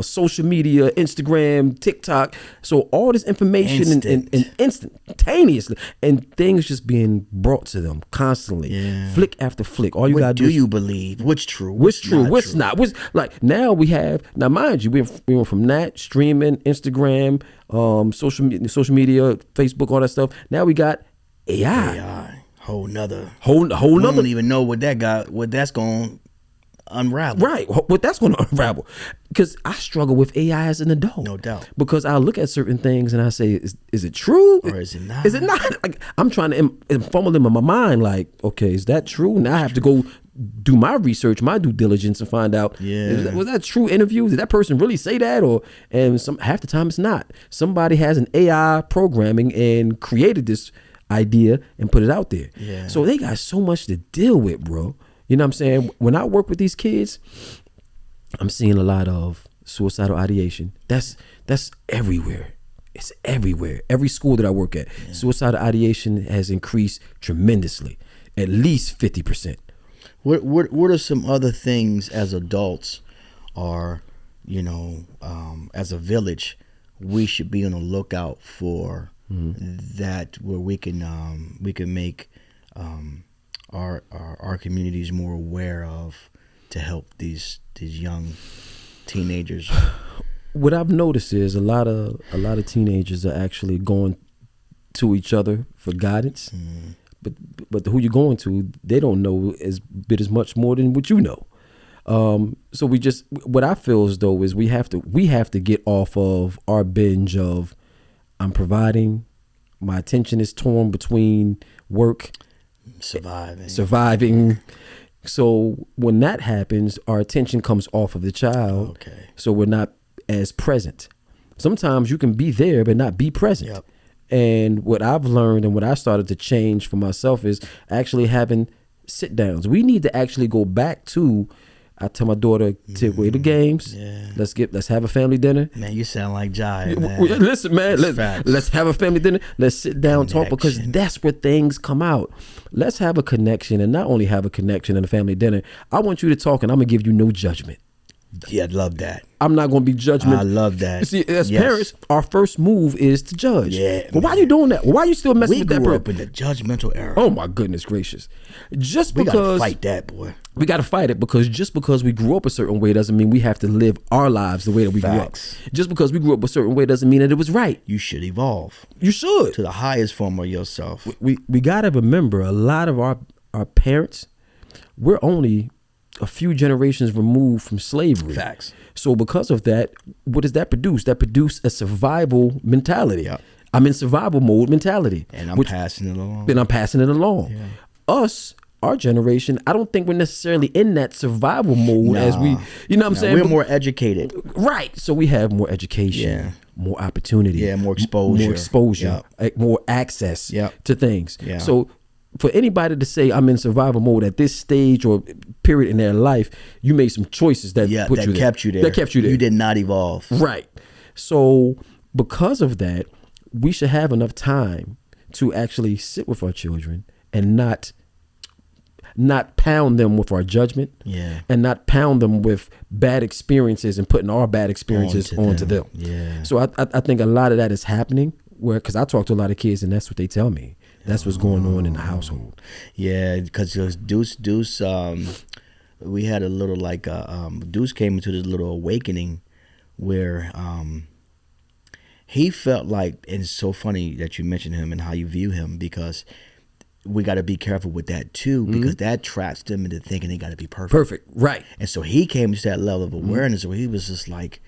social media, Instagram, TikTok. So all this information and instantaneously, and things just being brought to them constantly, flick after flick. All you gotta do. Do you believe? What's true? What's true? What's not? What's like now we have. Now, mind you, we went from that streaming, Instagram, social media, Facebook, all that stuff. Now we got AI. Whole nother. We don't even know what that's going to unravel. Right. What that's going to unravel. Because I struggle with AI as an adult. No doubt. Because I look at certain things and I say, is it true? Or is it not? Is it not? Like, I'm trying to fumble in my mind like, okay, is that true? Now I have to go do my research, my due diligence, and find out, was that true interview? Did that person really say that? And half the time it's not. Somebody has an AI programming and created this idea and put it out there. Yeah. So they got so much to deal with, bro. You know what I'm saying? When I work with these kids, I'm seeing a lot of suicidal ideation. That's everywhere. It's everywhere. Every school that I work at, suicidal ideation has increased tremendously, at least 50%. What are some other things as adults, or as a village, we should be on the lookout for that, where we can make our communities more aware of, to help these young teenagers? What I've noticed is a lot of teenagers are actually going to each other for guidance. But who you're going to, they don't know as much more than what you know. So what I feel as though is we have to get off of our binge of, I'm providing, my attention is torn between work, surviving. So when that happens, our attention comes off of the child. Okay. So we're not as present. Sometimes you can be there but not be present. Yep. And what I've learned and what I started to change for myself is actually having sit downs. We need to actually go back to, I tell my daughter, take away the games. Yeah. Let's have a family dinner. Man, you sound like Jai, man. Listen, man, let's have a family dinner. Let's sit down, talk, because that's where things come out. Let's have a connection, and not only have a connection and a family dinner. I want you to talk, and I'm gonna give you no judgment. Yeah, I love that. I'm not going to be judgmental. I love that. See, as parents, our first move is to judge. Yeah. Well, why are you doing that? Well, why are you still messing with that We grew person? up in the judgmental era. Oh my goodness gracious! We gotta fight that, boy. We got to fight it, because just because we grew up a certain way doesn't mean we have to live our lives the way that we Facts. grew up. Just because we grew up a certain way doesn't mean that it was right. You should evolve You should. to the highest form of yourself. We got to remember, a lot of our parents, we're only a few generations removed from slavery. Facts. So because of that, what does that produce? That produce a survival mentality. Yep. I'm in survival mode mentality. And I'm passing it along. And I'm passing it along. Yeah. Us, our generation, I don't think we're necessarily in that survival mode as we, you know what I'm saying? We're more educated. Right. So we have more education, more opportunity. More exposure. More access Yep. to things. Yeah. So for anybody to say I'm in survival mode at this stage or period in their life, you made some choices that put you there. Kept you there. That kept you there. You did not evolve. Right. So because of that, we should have enough time to actually sit with our children and not pound them with our judgment, and not pound them with bad experiences and putting our bad experiences onto them. Yeah. So I think a lot of that is happening, because I talk to a lot of kids and that's what they tell me. That's what's going on in the household. Yeah, because Deuce, we had a little Deuce came into this little awakening where he felt like, and it's so funny that you mentioned him and how you view him, because we got to be careful with that too, because that traps them into thinking they got to be perfect. Perfect, right. And so he came to that level of awareness where he was just like,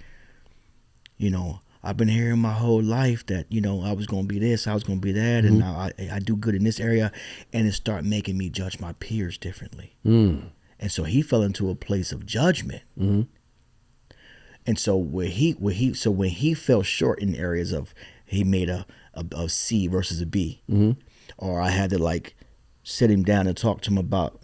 I've been hearing my whole life that, I was going to be this, I was going to be that, and I do good in this area, and it started making me judge my peers differently. And so he fell into a place of judgment. And so when he fell short in areas of, he made a C versus a B, or I had to sit him down and talk to him about,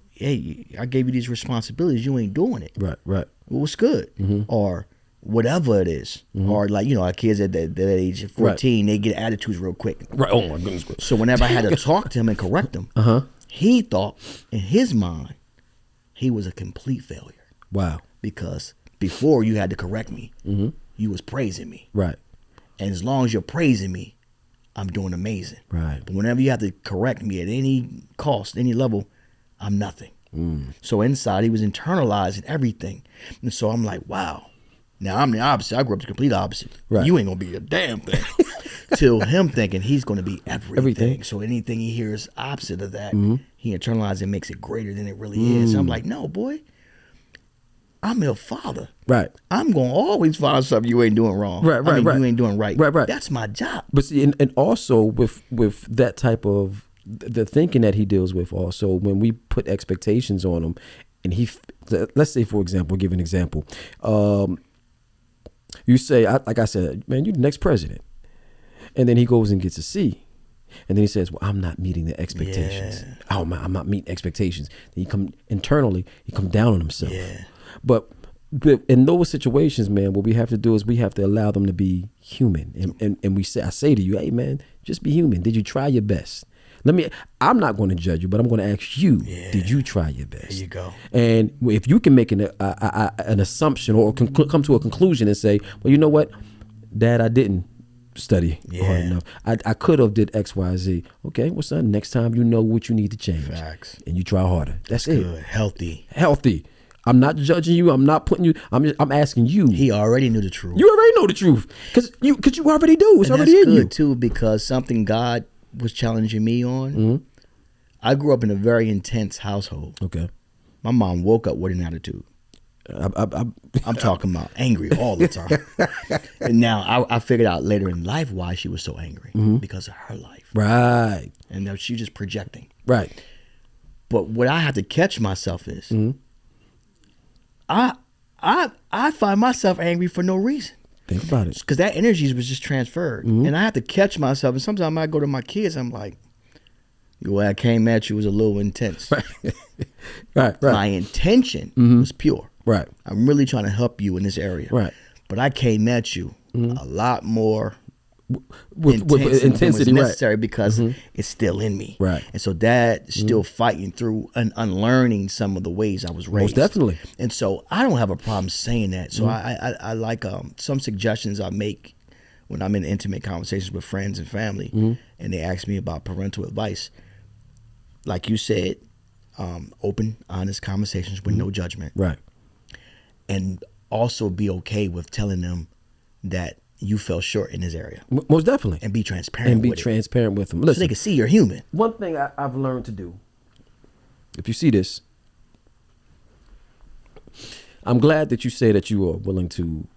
hey, I gave you these responsibilities, you ain't doing it. Right. Well, what's good? Or whatever it is. Or our kids at that age of 14, they get attitudes real quick. Right. Oh my goodness. So whenever I had to talk to him and correct him, he thought in his mind he was a complete failure. Wow. Because before you had to correct me, you was praising me. Right. And as long as you're praising me, I'm doing amazing. Right. But whenever you have to correct me at any cost, any level, I'm nothing. So inside he was internalizing everything. And so I'm like, wow. Now I'm the opposite. I grew up the complete opposite. Right. You ain't gonna be a damn thing. Till him thinking he's gonna be everything. So anything he hears opposite of that, he internalizes and makes it greater than it really is. So I'm like, no, boy. I'm your father. Right. I'm going to always find something you ain't doing wrong. Right, right, right. You ain't doing right. Right, right. That's my job. But see, and also with that type of the thinking that he deals with, also when we put expectations on him, and let's say, for example, give an example. You say, like I said, man, you're the next president, and then he goes and gets a C. And then he says, well, I'm not meeting the expectations. Yeah. Oh, I'm not meeting expectations. Then he come down on himself. Yeah. But in those situations, man, what we have to do is we have to allow them to be human. And I say to you, hey, man, just be human. Did you try your best? I'm not going to judge you, but I'm going to ask you, did you try your best? There you go. And if you can make an assumption or come to a conclusion and say, well, you know what, Dad, I didn't study hard enough. I could have did X, Y, Z. Okay, well, son, next time you know what you need to change. Facts. And you try harder. That's it. Good. Healthy. I'm not judging you. I'm not putting you. I'm asking you. He already knew the truth. You already know the truth because you already do. It's and already that's in good you too, because something God was challenging me on. I grew up in a very intense household. Okay. My mom woke up with an attitude. I'm talking about angry all the time. And now I figured out later in life why she was so angry, because of her life. Right. And now she's just projecting. Right. But what I have to catch myself is, I find myself angry for no reason. Think about it. Because that energy was just transferred. And I have to catch myself. And sometimes I go to my kids, I'm like, the way I came at you was a little intense. Right. My intention was pure. Right. I'm really trying to help you in this area. Right. But I came at you a lot more with intensity intensity, than was necessary, because it's still in me. Right. And so Dad's still fighting through and unlearning some of the ways I was raised. Most definitely. And so I don't have a problem saying that. So I like some suggestions I make when I'm in intimate conversations with friends and family, and they ask me about parental advice. Like you said, open, honest conversations with no judgment. Right. And also be okay with telling them that you fell short in this area. Most definitely. And be transparent with them. So Listen, they can see you're human. one thing I've learned to do, if you see this, I'm glad that you say that you are willing to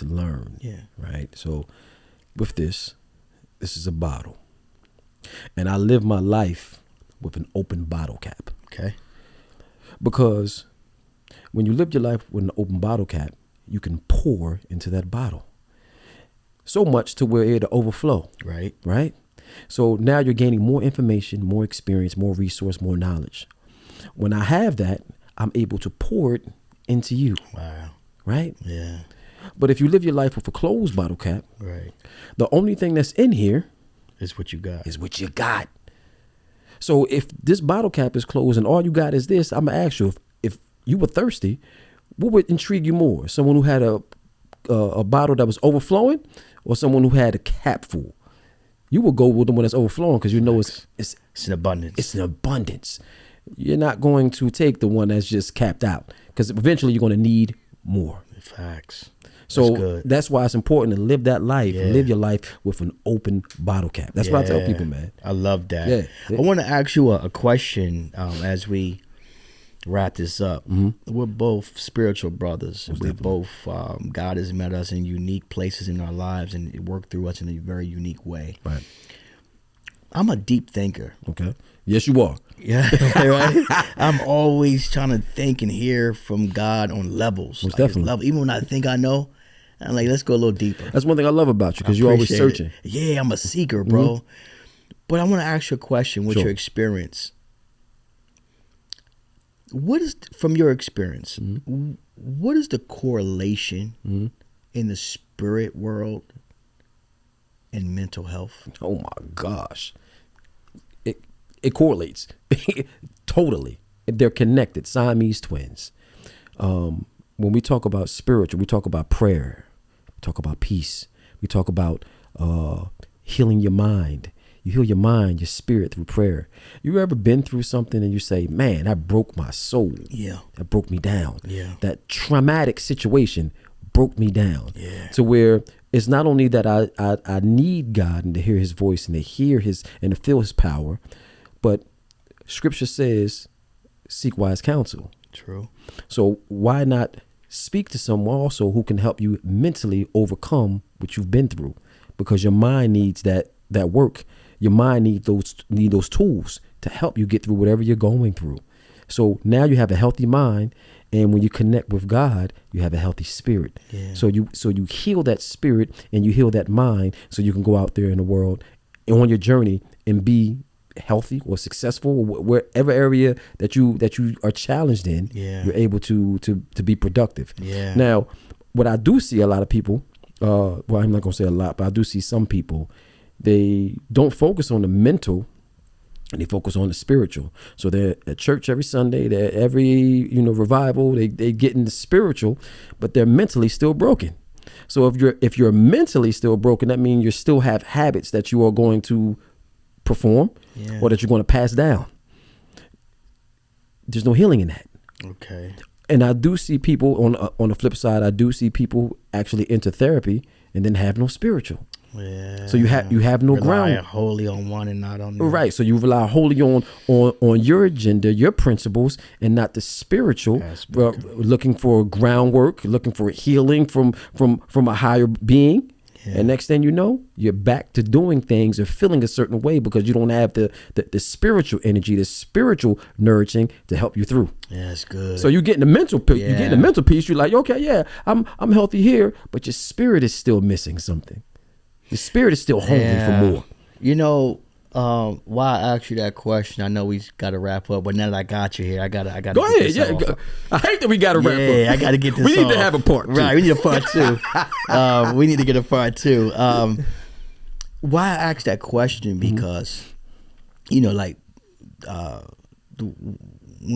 learn. Yeah. Right. So with this is a bottle. And I live my life with an open bottle cap. Okay. Because when you live your life with an open bottle cap, you can pour into that bottle. So much to where it'll overflow. Right. Right? So now you're gaining more information, more experience, more resource, more knowledge. When I have that, I'm able to pour it into you. Wow. Right? Yeah. But if you live your life with a closed bottle cap, Right. the only thing that's in here Is what you got. is what you got. So if this bottle cap is closed and all you got is this, I'm going to ask you, if you were thirsty, what would intrigue you more? Someone who had a bottle that was overflowing, or someone who had a cap full? You will go with the one that's overflowing because you know it's an abundance. It's an abundance. You're not going to take the one that's just capped out, because eventually you're going to need more. Facts. So that's why it's important to live that life. Yeah. Live your life with an open bottle cap. That's what I tell people, man. I love that. Yeah. I want to ask you a question as we wrap this up. We're both spiritual brothers. We're both, God has met us in unique places in our lives and it worked through us in a very unique way. Right. I'm a deep thinker. Okay. Yes, you are. Yeah, right. I'm always trying to think and hear from God on levels. Most definitely. Even when I think I know, I'm like, let's go a little deeper. That's one thing I love about you, because you're always Appreciate searching. it. Yeah, I'm a seeker, bro. But I want to ask you a question with Sure. your experience. What is, from your experience, what is the correlation in the spirit world and mental health? Oh my gosh. It correlates totally. They're connected, Siamese twins. When we talk about spiritual, we talk about prayer, we talk about peace, we talk about healing your mind. You heal your mind, your spirit through prayer. You ever been through something and you say, man, that broke my soul. Yeah. That broke me down. Yeah. That traumatic situation broke me down. Yeah. To where it's not only that I need God and to hear his voice and to hear his and to feel his power, but scripture says, seek wise counsel. True. So why not speak to someone also who can help you mentally overcome what you've been through? Because your mind needs that work. Your mind need those tools to help you get through whatever you're going through. So now you have a healthy mind, and when you connect with God, you have a healthy spirit. Yeah. So you heal that spirit and you heal that mind, so you can go out there in the world and on your journey and be healthy or successful, wherever area that you are challenged in. Yeah. You're able to be productive. Yeah. Now, what I do see a lot of people, well, I'm not gonna say a lot, but I do see some people, they don't focus on the mental, and they focus on the spiritual. So they're at church every Sunday, they're every revival, they get in the spiritual, but they're mentally still broken. So if you're mentally still broken, that means you still have habits that you are going to perform, or that you're going to pass down. There's no healing in that. Okay. And I do see people on the flip side, I do see people actually enter therapy and then have no spiritual. Yeah. So you have no ground. Rely wholly on one and not on the other. Right. So you rely wholly on your agenda, your principles, and not the spiritual. Looking for groundwork, looking for healing from a higher being. Yeah. And next thing you know, you're back to doing things or feeling a certain way because you don't have the spiritual energy, the spiritual nourishing to help you through. Yeah, that's good. So you get in the mental piece. You get in the mental piece. You're like, okay, yeah, I'm healthy here, but your spirit is still missing something. The spirit is still hungry for more. You know, why I asked you that question, I know we got to wrap up, but now that I got you here, I got to go ahead. Yeah, I hate that we got to wrap up. Yeah, I got to get this We need off. to have a part two. Right, we need a part two. We need to get a part two. Why I asked that question, because, when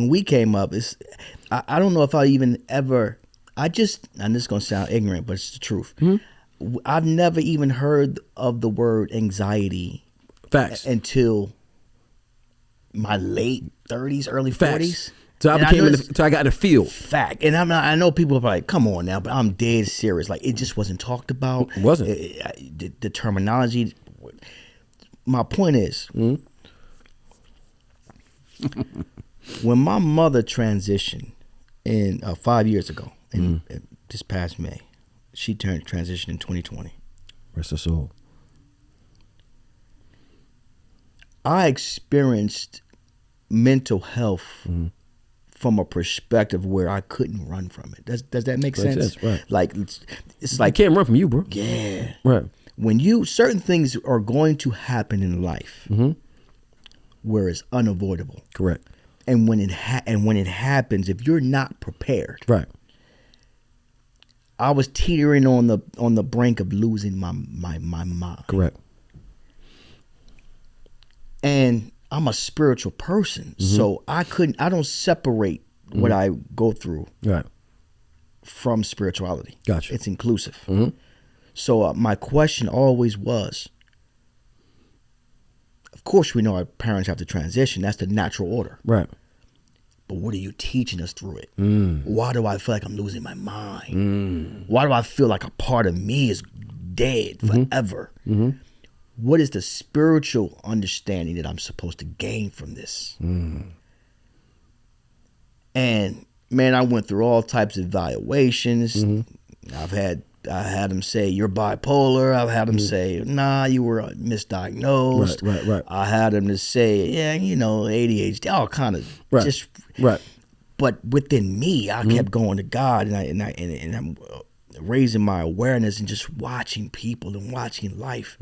we came up, I don't know if I even ever, and this is going to sound ignorant, but it's the truth. I've never even heard of the word anxiety. Facts. Until my late 30s, early 40s. So I got in the field. Fact. And I know people are like, come on now, but I'm dead serious. Like, it just wasn't talked about. It wasn't. The terminology. My point is, when my mother transitioned 5 years ago, in this past May, she transitioned in 2020. Rest her soul. I experienced mental health from a perspective where I couldn't run from it. Does that make sense? Right. Like it's like I can't run from you, bro. Yeah. Right. When certain things are going to happen in life, where it's unavoidable. Correct. And when it happens, if you're not prepared, right. I was teetering on the brink of losing my mind. Correct. And I'm a spiritual person, so I don't separate what I go through from spirituality. Gotcha. It's inclusive. So my question always was, of course we know our parents have to transition. That's the natural order. Right. But what are you teaching us through it? Why do I feel like I'm losing my mind? Why do I feel like a part of me is dead forever? What is the spiritual understanding that I'm supposed to gain from this? And man, I went through all types of evaluations. I had them say you're bipolar. I've had them say, nah, you were misdiagnosed. Right. I had them to say, yeah, ADHD, all kind of just. Right. But within me, I kept going to God, and I'm raising my awareness and just watching people and watching life.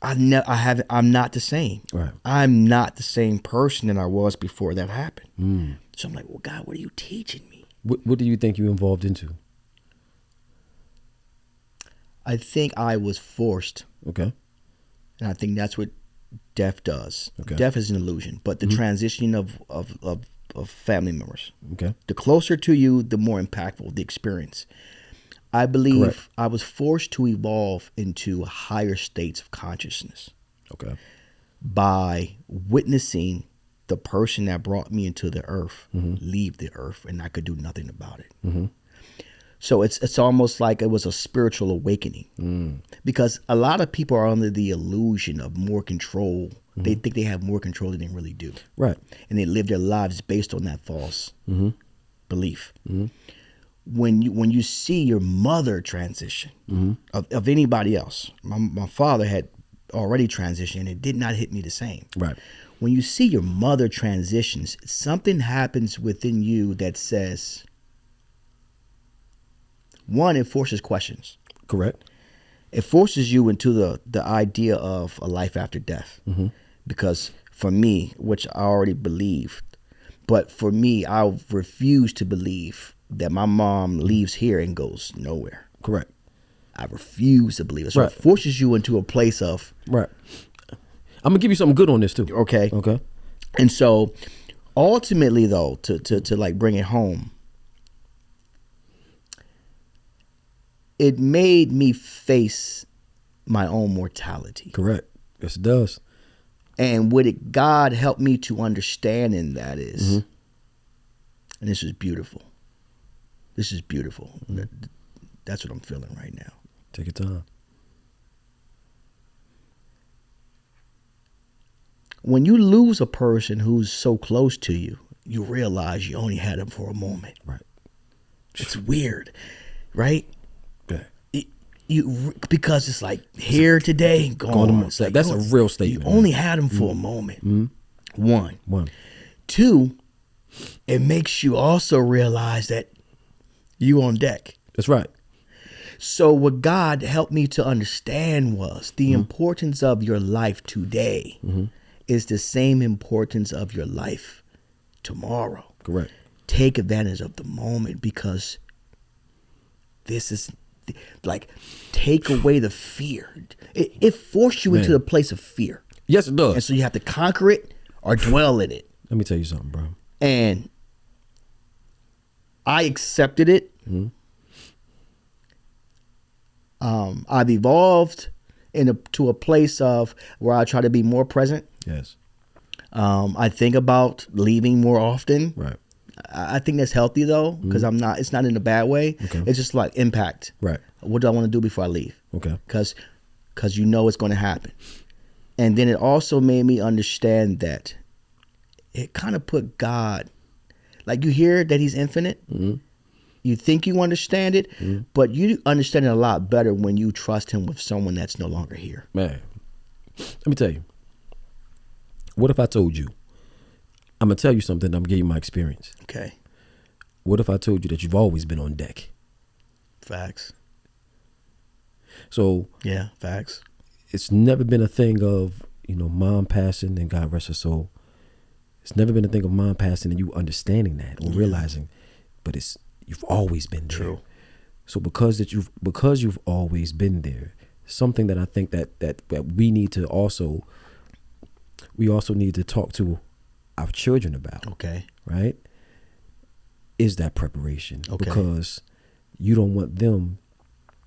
I'm not the same. Right. I'm not the same person that I was before that happened. So I'm like, well, God, what are you teaching me? What do you think you involved into? I think I was forced. Okay. And I think that's what death does. Okay. Death is an illusion, but the transitioning of family members. Okay. The closer to you, the more impactful the experience. I believe Correct. I was forced to evolve into higher states of consciousness. Okay. By witnessing the person that brought me into the earth leave the earth, and I could do nothing about it. So it's almost like it was a spiritual awakening, because a lot of people are under the illusion of more control They think they have more control than they really do. Right. And they live their lives based on that false belief. When you see your mother transition of anybody else, my father had already transitioned, and it did not hit me the same. Right. When you see your mother transitions, something happens within you that says, one, it forces questions. Correct. It forces you into the idea of a life after death. Because for me, which I already believed, but for me, I refuse to believe that my mom leaves here and goes nowhere. Correct. I refuse to believe it. So Right. it forces you into a place of, Right. I'm gonna give you something good on this too. okay. Okay. And so ultimately though, to like bring it home, it made me face my own mortality. Correct. Yes, it does. And what God helped me to understand in that is, and this is beautiful. This is beautiful. That's what I'm feeling right now. Take your time. When you lose a person who's so close to you, you realize you only had them for a moment. Right. It's weird, right? Okay. Because it's like here today, gone. It's like, That's a real statement. You only had them for a moment. One. Two, it makes you also realize that you on deck. That's right. So what God helped me to understand was the importance of your life today is the same importance of your life tomorrow. Correct. Take advantage of the moment, because this is like, take away the fear. It forced you into the place of fear. Yes, it does. And so you have to conquer it or dwell in it. Let me tell you something, bro. And I accepted it. I've evolved to a place of where I try to be more present. Yes. I think about leaving more often. Right. I think that's healthy though, because it's not in a bad way. Okay. It's just like impact. Right. What do I want to do before I leave? Okay. Because you know it's going to happen. And then it also made me understand that it kind of put God, like, you hear that he's infinite. You think you understand it, but you understand it a lot better when you trust him with someone that's no longer here. Man, let me tell you. What if I told you? I'm going to tell you something. I'm going to give you my experience. Okay. What if I told you that you've always been on deck? Facts. So Yeah, facts. it's never been a thing of, mom passing and God rest her soul. It's never been a thing of mom passing and you understanding that or realizing, but you've always been there. True. So because you've always been there, something that I think that we need to also need to talk to our children about. Okay. Right? Is that preparation. Okay. Because you don't want them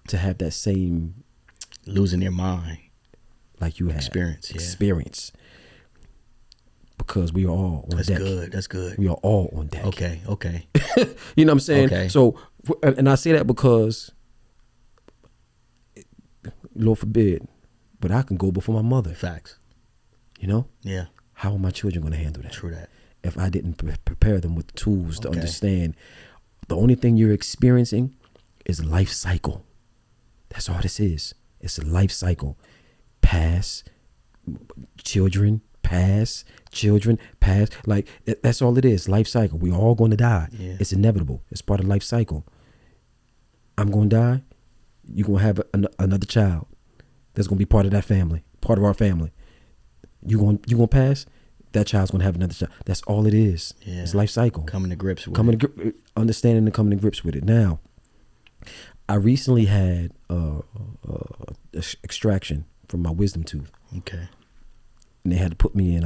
to have that same Losing their mind. like you had. Experience. Because we are all on That's deck. good. That's good. We are all on deck. Okay. You know what I'm saying? Okay. So, and I say that because, Lord forbid, but I can go before my mother. Facts. Yeah. How are my children going to handle that? True that. If I didn't prepare them with the tools to Okay. understand, the only thing you're experiencing is a life cycle. That's all this is. It's a life cycle. Pass, children, pass, children, pass. Like, that's all it is. Life cycle. We're all going to die. Yeah. It's inevitable. It's part of life cycle. I'm going to die. You're going to have another child that's going to be part of that family, part of our family. You going to pass. That child's going to have another child. That's all it is. Yeah. It's life cycle. Coming to grips with it. Understanding and coming to grips with it. Now, I recently had extraction from my wisdom tooth. Okay. And they had to put me in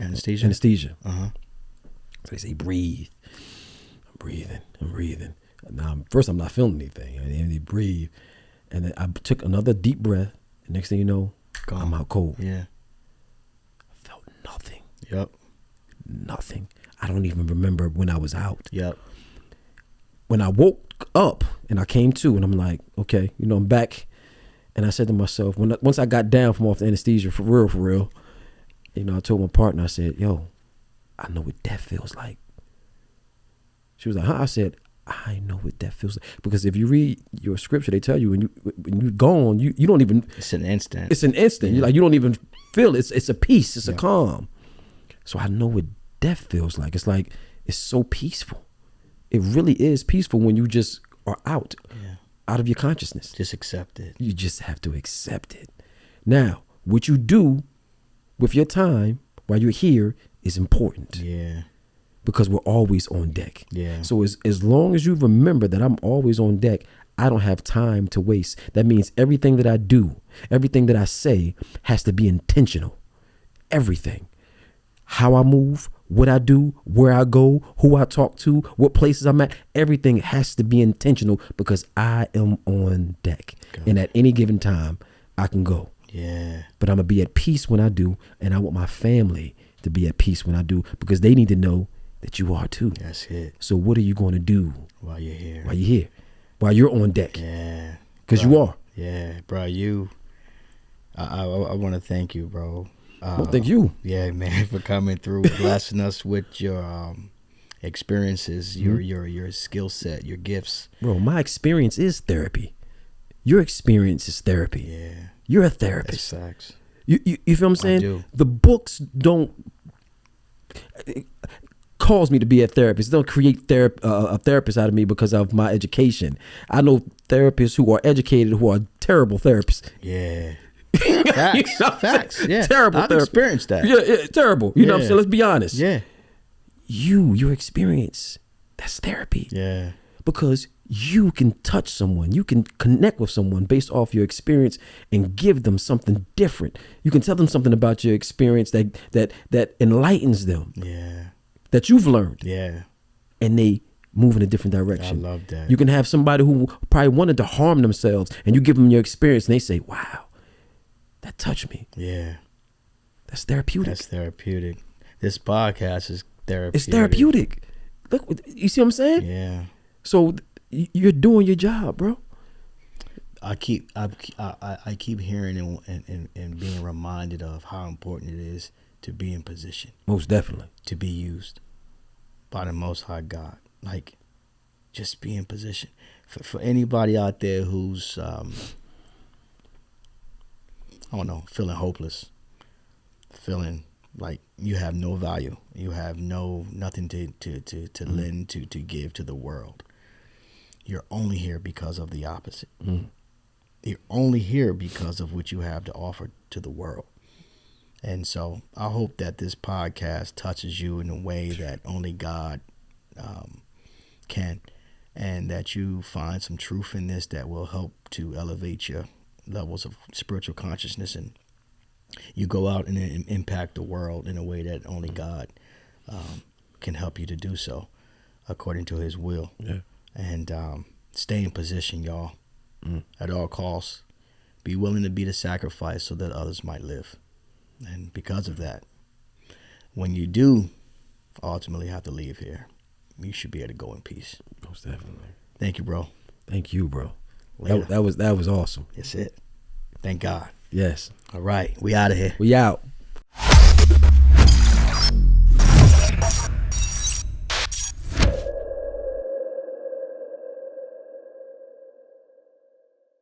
anesthesia. Uh-huh. So they say, breathe. I'm breathing. Now, first I'm not feeling anything. And then they breathe. And then I took another deep breath. And next thing you know, Gone. I'm out cold. Yeah. I felt nothing. Yep. Nothing. I don't even remember when I was out. Yep. When I woke up and I came to, and I'm like, okay, I'm back And I said to myself, once I got down from off the anesthesia, for real, you know, I told my partner, I said, yo, I know what death feels like. She was like, huh? I said, I know what that feels like. Because if you read your scripture, they tell you when you're gone, you don't even. It's an instant. It's an instant. Yeah. You don't even feel it. It's a peace. It's a calm. So I know what death feels like. It's so peaceful. It really is peaceful when you just are out of your consciousness. Just accept it. You just have to accept it. Now, what you do with your time while you're here is important. Yeah. Because we're always on deck. Yeah. So as long as you remember that I'm always on deck, I don't have time to waste. That means everything that I do, everything that I say has to be intentional. Everything. How I move, what I do, where I go, who I talk to, what places I'm at, everything has to be intentional because I am on deck. God. And at any given time, I can go. Yeah. But I'm going to be at peace when I do. And I want my family to be at peace when I do because they need to know that you are too. That's it. So what are you going to do while you're here? While you're on deck? Yeah. Because you are. Yeah, bro. I want to thank you, bro. Well, thank you. Yeah, man, for coming through, blessing us with your experiences, your skill set, your gifts. Bro, my experience is therapy. Your experience is therapy. Yeah. You're a therapist. That's facts. You feel what I'm saying? I do. The books don't cause me to be a therapist. They don't create a therapist out of me because of my education. I know therapists who are educated who are terrible therapists. Yeah. Facts. You know Facts. Yeah. Terrible I've therapy. experienced that. Yeah, terrible. You know what I'm saying? Let's be honest. Yeah. Your experience, that's therapy. Yeah. Because you can touch someone, you can connect with someone based off your experience and give them something different. You can tell them something about your experience that enlightens them. Yeah. That you've learned. Yeah. And they move in a different direction. I love that. You can have somebody who probably wanted to harm themselves and you give them your experience and they say, wow, that touched me. Yeah. That's therapeutic. That's therapeutic. This podcast is therapeutic. It's therapeutic. Look, you see what I'm saying? Yeah. So you're doing your job, bro. I keep hearing and being reminded of how important it is to be in position. Most definitely. To be used by the Most High God. Like, just be in position. For anybody out there who's, feeling hopeless, feeling like you have no value, you have nothing to lend, to give to the world. You're only here because of the opposite. Mm. You're only here because of what you have to offer to the world. And so I hope that this podcast touches you in a way that only God can, and that you find some truth in this that will help to elevate your levels of spiritual consciousness, and you go out and impact the world in a way that only God can help you to do so according to his will. Yeah. And stay in position, y'all, at all costs. Be willing to be the sacrifice so that others might live. And because of that, when you do ultimately have to leave here, you should be able to go in peace. Most definitely. Thank you, bro. Thank you, bro. That was awesome. That's it. Thank God. Yes. All right. We out of here. We out.